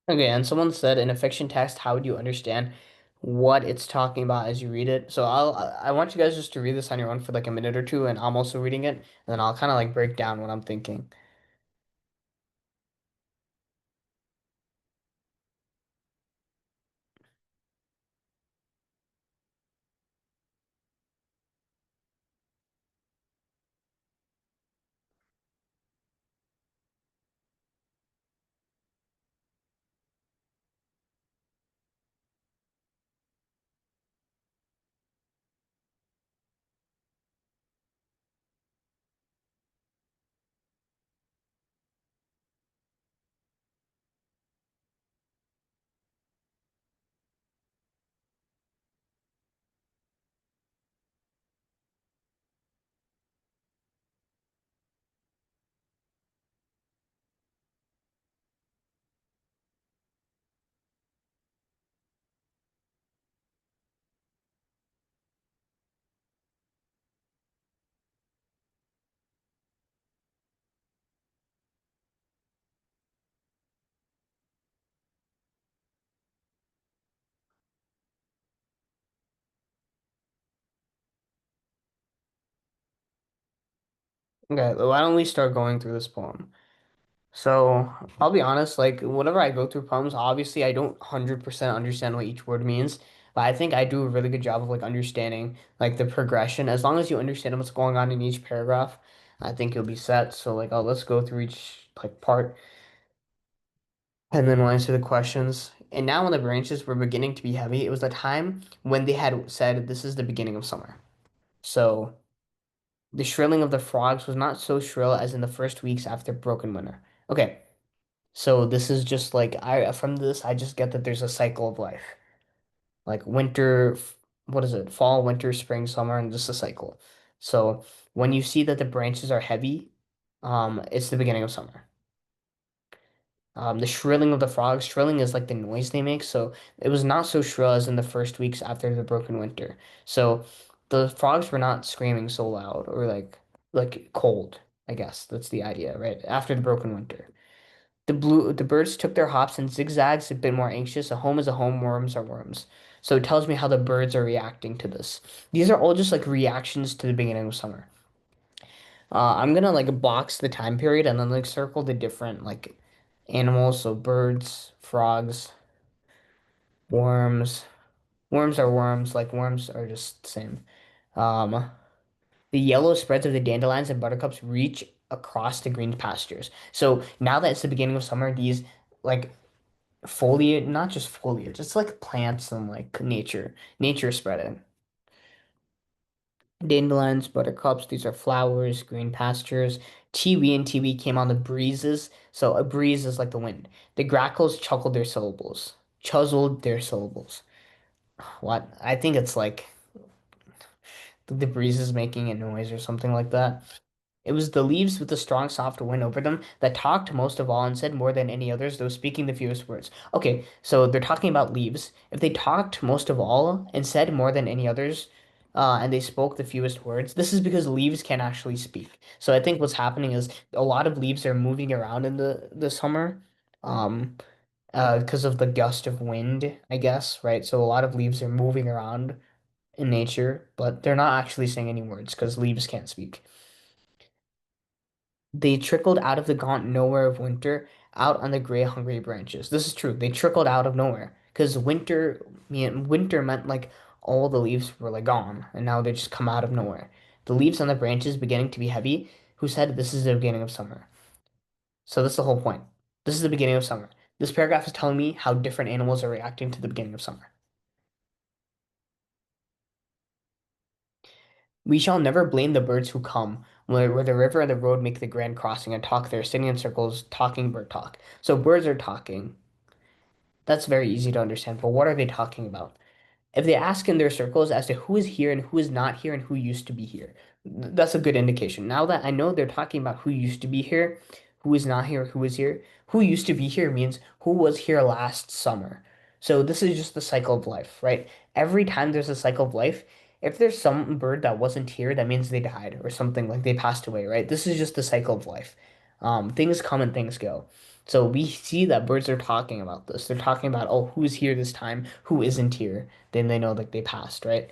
Okay, and someone said in a fiction text, how would you understand what it's talking about as you read it? So I want you guys just to read this on your own for like a minute or two, and I'm also reading it, and then I'll kind of like break down what I'm thinking. Okay, why don't we start going through this poem? So I'll be honest, like whenever I go through poems, obviously I don't 100% understand what each word means, but I think I do a really good job of like understanding like the progression. As long as you understand what's going on in each paragraph, I think you'll be set. So like, let's go through each like part, and then we'll answer the questions. And now when the branches were beginning to be heavy, it was the time when they had said, "This is the beginning of summer." So the shrilling of the frogs was not so shrill as in the first weeks after broken winter. Okay. So this is just like I from this I just get that there's a cycle of life. Like winter, what is it? Fall, winter, spring, summer, and just a cycle. So when you see that the branches are heavy, it's the beginning of summer. The shrilling of the frogs, shrilling is like the noise they make. So it was not so shrill as in the first weeks after the broken winter. So the frogs were not screaming so loud or like cold, I guess. That's the idea, right? After the broken winter. The birds took their hops in zigzags, a bit more anxious. A home is a home, worms are worms. So it tells me how the birds are reacting to this. These are all just like reactions to the beginning of summer. I'm gonna like box the time period and then like circle the different like animals. So birds, frogs, worms. Worms are worms, like worms are just the same. Um, the yellow spreads of the dandelions and buttercups reach across the green pastures. So now that it's the beginning of summer, these like foliage, not just foliage, it's like plants and like nature spreading. Dandelions, buttercups, these are flowers, green pastures. Tiwi and tiwi came on the breezes. So a breeze is like the wind. The grackles chuckled their syllables, chuzzled their syllables. What? I think it's like the breeze is making a noise or something like that. It was the leaves with the strong, soft wind over them that talked most of all and said more than any others, though speaking the fewest words. Okay, so they're talking about leaves. If they talked most of all and said more than any others, and they spoke the fewest words, this is because leaves can actually speak. So I think what's happening is a lot of leaves are moving around in the summer, um, because of the gust of wind, I guess, right? So a lot of leaves are moving around in nature, but they're not actually saying any words because leaves can't speak. They trickled out of the gaunt nowhere of winter, out on the gray, hungry branches. This is true. They trickled out of nowhere because winter meant like all the leaves were like gone, and now they just come out of nowhere. The leaves on the branches beginning to be heavy. Who said this is the beginning of summer? So that's the whole point. This is the beginning of summer. This paragraph is telling me how different animals are reacting to the beginning of summer. We shall never blame the birds who come, where the river and the road make the grand crossing and talk there, sitting in circles, talking bird talk. So birds are talking. That's very easy to understand, but what are they talking about? If they ask in their circles as to who is here and who is not here and who used to be here, that's a good indication. Now that I know they're talking about who used to be here, who is not here, who is here, who used to be here means who was here last summer. So this is just the cycle of life, right? Every time there's a cycle of life, if there's some bird that wasn't here, that means they died or something like they passed away, right? This is just the cycle of life. Things come and things go. So we see that birds are talking about this. They're talking about, oh, who's here this time, who isn't here. Then they know that they passed, right?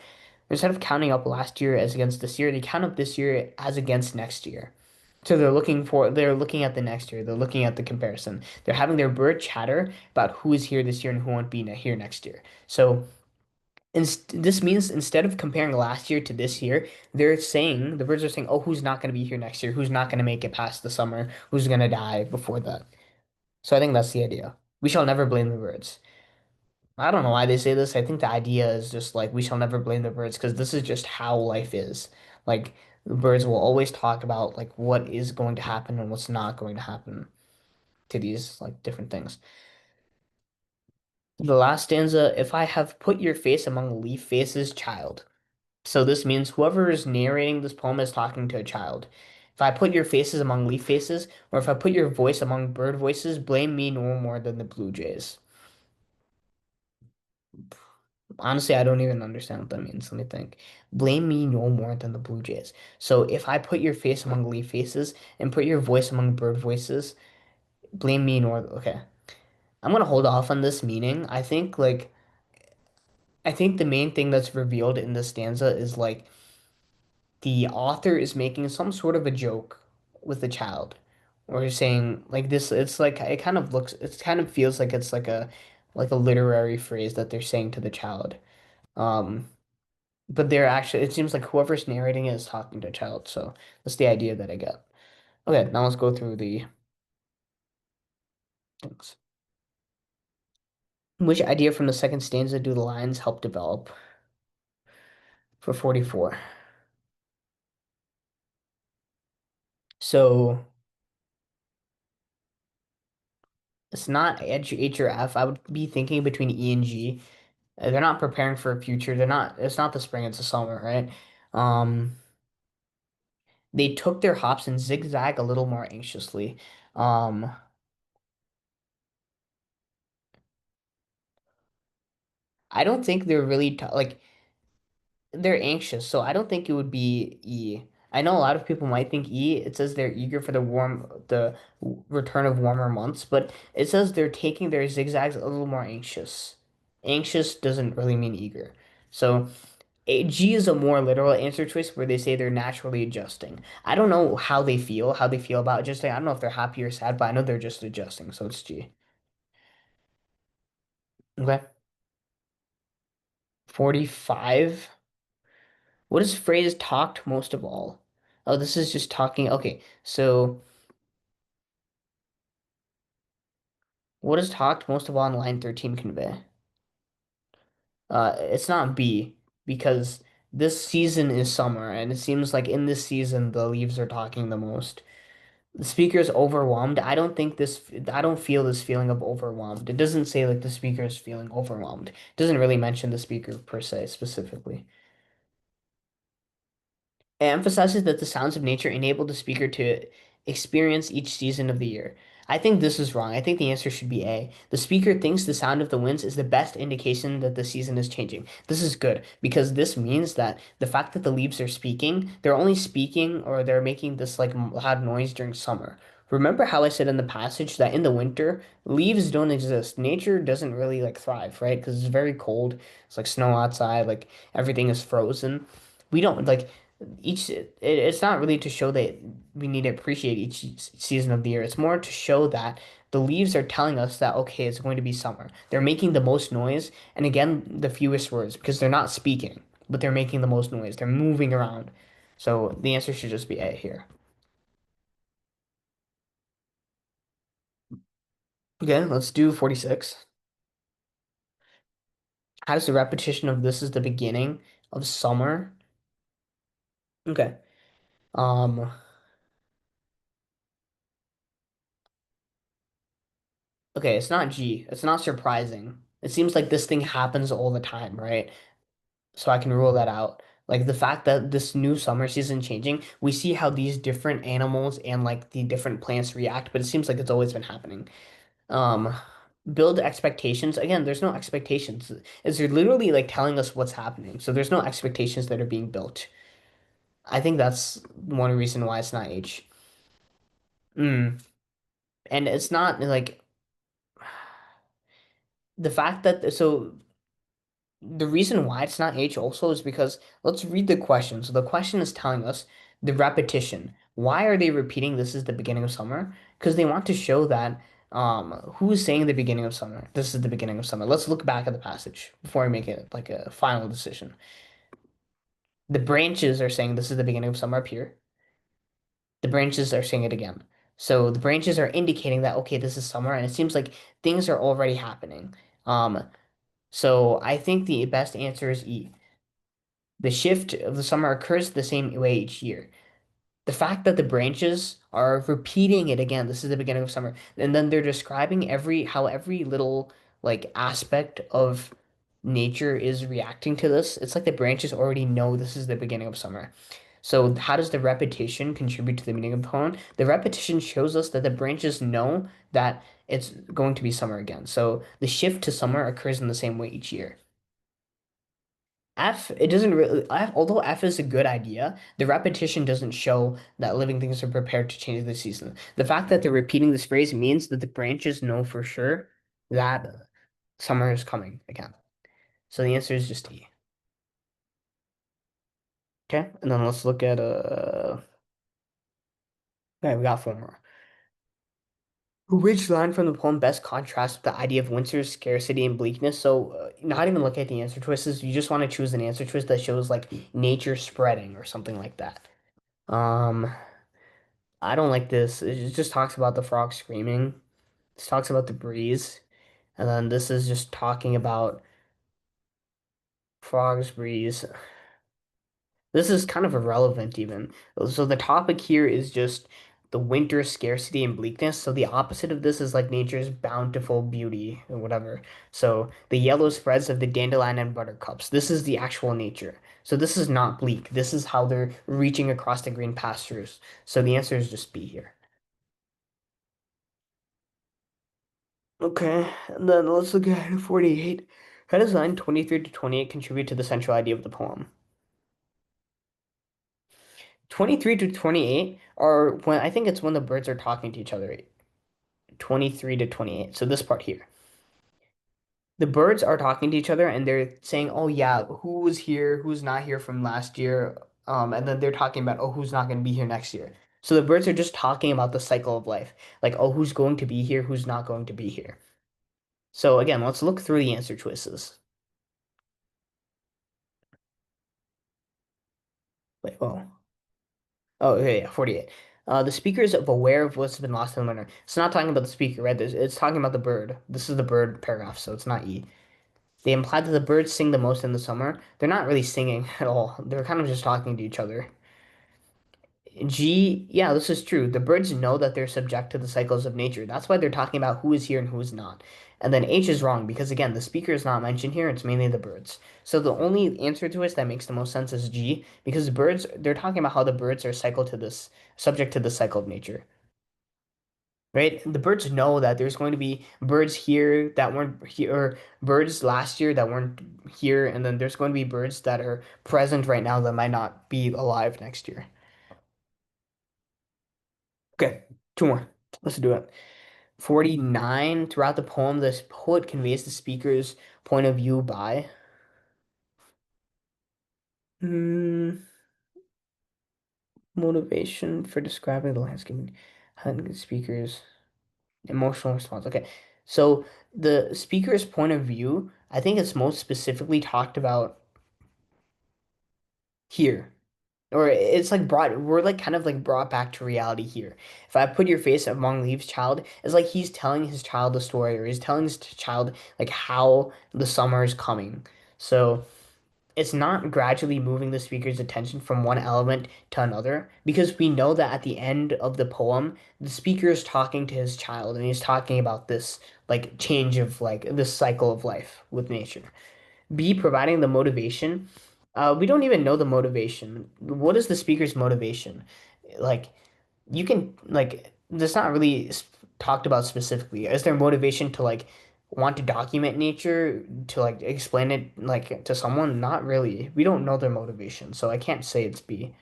Instead of counting up last year as against this year, they count up this year as against next year. So they're looking at the next year. They're looking at the comparison. They're having their bird chatter about who is here this year and who won't be here next year. So this means instead of comparing last year to this year, the birds are saying, oh, who's not going to be here next year? Who's not going to make it past the summer? Who's going to die before that? So I think that's the idea. We shall never blame the birds. I don't know why they say this. I think the idea is just like we shall never blame the birds because this is just how life is. Like the birds will always talk about like what is going to happen and what's not going to happen to these like different things. The last stanza, if I have put your face among leaf faces, child. So this means whoever is narrating this poem is talking to a child. If I put your faces among leaf faces, or if I put your voice among bird voices, blame me no more than the blue jays. Honestly, I don't even understand what that means. Let me think. Blame me no more than the Blue Jays. So if I put your face among leaf faces and put your voice among bird voices, blame me nor okay. I'm gonna hold off on this meaning. I think the main thing that's revealed in this stanza is like the author is making some sort of a joke with the child. Or saying like this, it's like it kind of looks, it kind of feels like it's like a literary phrase that they're saying to the child. Um, but they're actually, it seems like whoever's narrating it is talking to a child. So that's the idea that I get. Okay, now let's go through the things. Which idea from the second stanza do the lines help develop for 44? So it's not H or F. I would be thinking between E and G. They're not preparing for a future. They're not, it's not the spring, it's the summer, right? Um, they took their hops and zigzag a little more anxiously. Um, I don't think they're really t like they're anxious, so I don't think it would be E. I know a lot of people might think E. It says they're eager for the return of warmer months, but it says they're taking their zigzags a little more anxious. Anxious doesn't really mean eager. So G is a more literal answer choice where they say they're naturally adjusting. I don't know how they feel about adjusting. I don't know if they're happy or sad, but I know they're just adjusting, so it's G. Okay. 45. What is phrase talked most of all? Oh, this is just talking. Okay, so what is talked most of all on line 13 convey? It's not B because this season is summer, and it seems like in this season the leaves are talking the most. The speaker is overwhelmed. I don't feel this feeling of overwhelmed. It doesn't say like the speaker is feeling overwhelmed. It doesn't really mention the speaker per se specifically. It emphasizes that the sounds of nature enable the speaker to experience each season of the year. I think this is wrong. I think the answer should be A. The speaker thinks the sound of the winds is the best indication that the season is changing. This is good because this means that the fact that the leaves are speaking, they're only speaking or they're making this like loud noise during summer. Remember how I said in the passage that in the winter, leaves don't exist. Nature doesn't really like thrive, right? Because it's very cold. It's like snow outside, like everything is frozen. We don't like it's not really to show that we need to appreciate each season of the year. It's more to show that the leaves are telling us that okay, it's going to be summer. They're making the most noise, and again, the fewest words because they're not speaking, but they're making the most noise. They're moving around. So the answer should just be A here. Okay, let's do 46. How does the repetition of this is the beginning of summer? Okay. Um, okay, it's not G. It's not surprising. It seems like this thing happens all the time, right? So I can rule that out. Like the fact that this new summer season changing, we see how these different animals and like the different plants react, but it seems like it's always been happening. Um, build expectations. Again, there's no expectations. It's literally like telling us what's happening. So there's no expectations that are being built. I think that's one reason why it's not H. Mm. And it's not like the fact that so the reason why it's not H also is because let's read the question. So the question is telling us the repetition. Why are they repeating this is the beginning of summer? Because they want to show that who is saying the beginning of summer? This is the beginning of summer. Let's look back at the passage before I make it like a final decision. The branches are saying this is the beginning of summer up here. The branches are saying it again. So the branches are indicating that okay, this is summer, and it seems like things are already happening. So I think the best answer is E. The shift of the summer occurs the same way each year. The fact that the branches are repeating it again, this is the beginning of summer, and then they're describing every little like aspect of nature is reacting to this. It's like the branches already know this is the beginning of summer. So how does the repetition contribute to the meaning of the poem? The repetition shows us that the branches know that it's going to be summer again. So the shift to summer occurs in the same way each year. It doesn't really, although F is a good idea, the repetition doesn't show that living things are prepared to change the season. The fact that they're repeating this phrase means that the branches know for sure that summer is coming again. So the answer is just E. Okay, and then let's look at Okay, we got four more. Which line from the poem best contrasts with the idea of winter, scarcity, and bleakness? So, not even look at the answer choices. You just want to choose an answer choice that shows like nature spreading or something like that. Um, I don't like this. It just talks about the frog screaming. This talks about the breeze, and then this is just talking about frogs, breeze. This is kind of irrelevant even. So the topic here is just the winter scarcity and bleakness. So the opposite of this is like nature's bountiful beauty or whatever. So the yellow spreads of the dandelion and buttercups. This is the actual nature. So this is not bleak. This is how they're reaching across the green pastures. So the answer is just B here. Okay, and then let's look at 48. How does line 23 to 28 contribute to the central idea of the poem? 23 to 28 are when I think it's when the birds are talking to each other. 23 to 28. So this part here. The birds are talking to each other and they're saying, "Oh yeah, who was here, who's not here from last year?" And then they're talking about, "Oh, who's not going to be here next year." So the birds are just talking about the cycle of life. Like, "Oh, who's going to be here, who's not going to be here." So again, let's look through the answer choices. Wait, oh. Oh, okay, yeah, 48. The speaker is aware of what's been lost in the winter. It's not talking about the speaker, right? It's talking about the bird. This is the bird paragraph, so it's not E. They imply that the birds sing the most in the summer. They're not really singing at all. They're kind of just talking to each other. G, yeah, this is true. The birds know that they're subject to the cycles of nature. That's why they're talking about who is here and who is not. And then H is wrong because, again, the speaker is not mentioned here. It's mainly the birds. So the only answer to it that makes the most sense is G because birds, they're talking about how the birds are cycle to this, subject to the cycle of nature. Right? The birds know that there's going to be birds here that weren't here, or birds last year that weren't here, and then there's going to be birds that are present right now that might not be alive next year. Okay, two more. Let's do it. 49. Throughout the poem, this poet conveys the speaker's point of view by hmm, motivation for describing the landscape. And speaker's emotional response. Okay, so the speaker's point of view, I think it's most specifically talked about here. Or it's like brought, we're like kind of like brought back to reality here. If I put your face among leaves, child, it's like he's telling his child a story, or he's telling his child like how the summer is coming. So it's not gradually moving the speaker's attention from one element to another, because we know that at the end of the poem, the speaker is talking to his child and he's talking about this like change of like this cycle of life with nature. B, providing the motivation. We don't even know the motivation. What is the speaker's motivation? Like, you can, like, that's not really talked about specifically. Is there motivation to, like, want to document nature, to, like, explain it, like, to someone? Not really. We don't know their motivation, so I can't say it's B.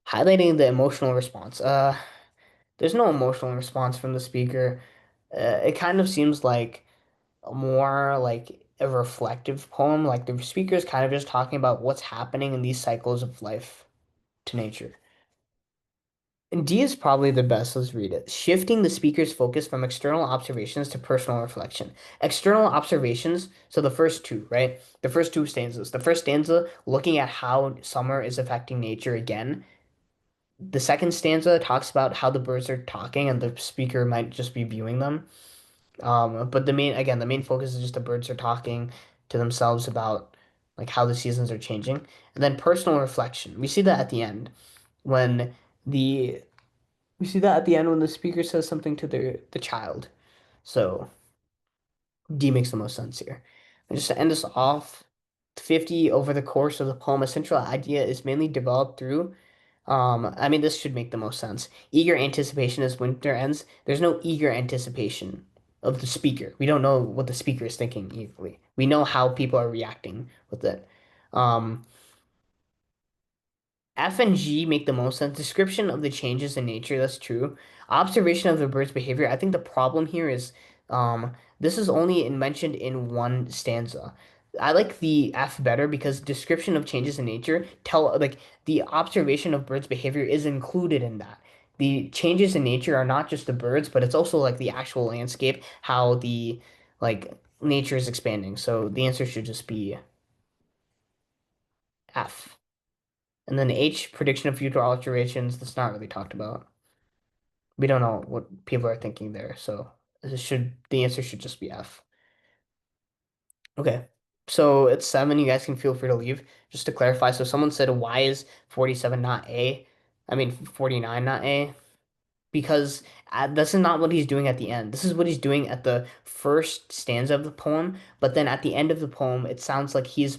Highlighting the emotional response. There's no emotional response from the speaker. It kind of seems like more like a reflective poem. Like the speaker is kind of just talking about what's happening in these cycles of life to nature. And D is probably the best. Let's read it. Shifting the speaker's focus from external observations to personal reflection. External observations, so the first two, right? The first two stanzas. The first stanza, looking at how summer is affecting nature again. The second stanza talks about how the birds are talking and the speaker might just be viewing them. But the main focus is just the birds are talking to themselves about like how the seasons are changing. And then personal reflection. When the we see that at the end when the speaker says something to the child. So D makes the most sense here. And just to end us off, 50 over the course of the poem, a central idea is mainly developed through I mean, this should make the most sense. Eager anticipation as winter ends. There's no eager anticipation of the speaker. We don't know what the speaker is thinking eagerly. We know how people are reacting with it. Um, F and G make the most sense. Description of the changes in nature, that's true. Observation of the bird's behavior. I think the problem here is this is only mentioned in one stanza. I like the F better because description of changes in nature tell like the observation of birds' behavior is included in that. The changes in nature are not just the birds, but it's also like the actual landscape, how the like nature is expanding. So the answer should just be F. And then H, prediction of future alterations, that's not really talked about. We don't know what people are thinking there, so the answer should just be F. Okay. So it's 7. You guys can feel free to leave. Just to clarify, so someone said why is 47 not A? I mean 49 not A? Because this is not what he's doing at the end. This is what he's doing at the first stanza of the poem, but then at the end of the poem, it sounds like he's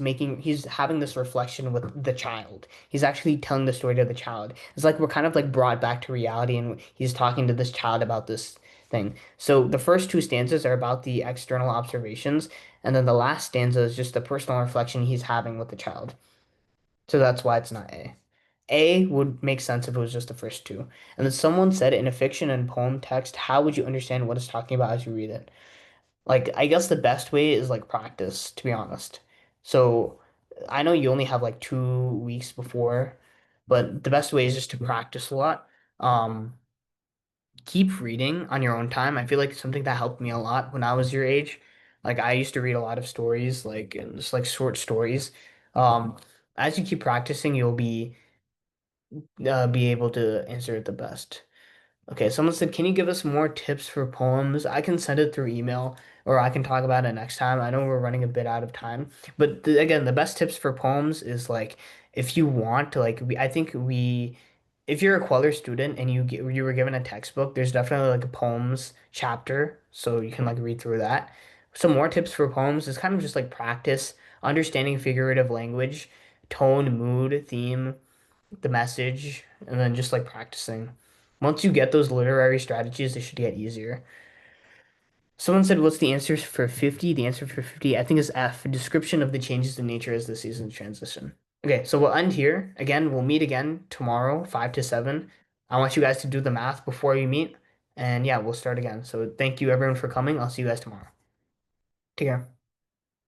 having this reflection with the child. He's actually telling the story to the child. It's like we're kind of like brought back to reality, and he's talking to this child about this thing. So the first two stanzas are about the external observations, and then the last stanza is just the personal reflection he's having with the child. So that's why it's not A. A would make sense if it was just the first two. And then someone said in a fiction and poem text, how would you understand what it's talking about as you read it? Like, I guess the best way is like practice, to be honest. So I know you only have like 2 weeks before, but the best way is just to practice a lot. Um, Keep reading on your own time. I feel like something that helped me a lot when I was your age. Like I used to read a lot of stories, like and just like short stories. Um, as you keep practicing, you'll be able to answer it the best. Okay, someone said, can you give us more tips for poems? I can send it through email or I can talk about it next time. I know we're running a bit out of time, but again, the best tips for poems is like if you want to I think if you're a Kweller student and you were given a textbook, there's definitely like a poems chapter, so you can like read through that. Some more tips for poems is kind of just like practice understanding figurative language, tone, mood, theme, the message, and then just like practicing. Once you get those literary strategies, they should get easier. Someone said, what's the answer for 50? The answer for 50, I think, is F, description of the changes in nature as the seasons transition. Okay, so we'll end here. Again, we'll meet again tomorrow, 5 to 7. I want you guys to do the math before you meet. And yeah, we'll start again. So thank you everyone for coming. I'll see you guys tomorrow. Take care.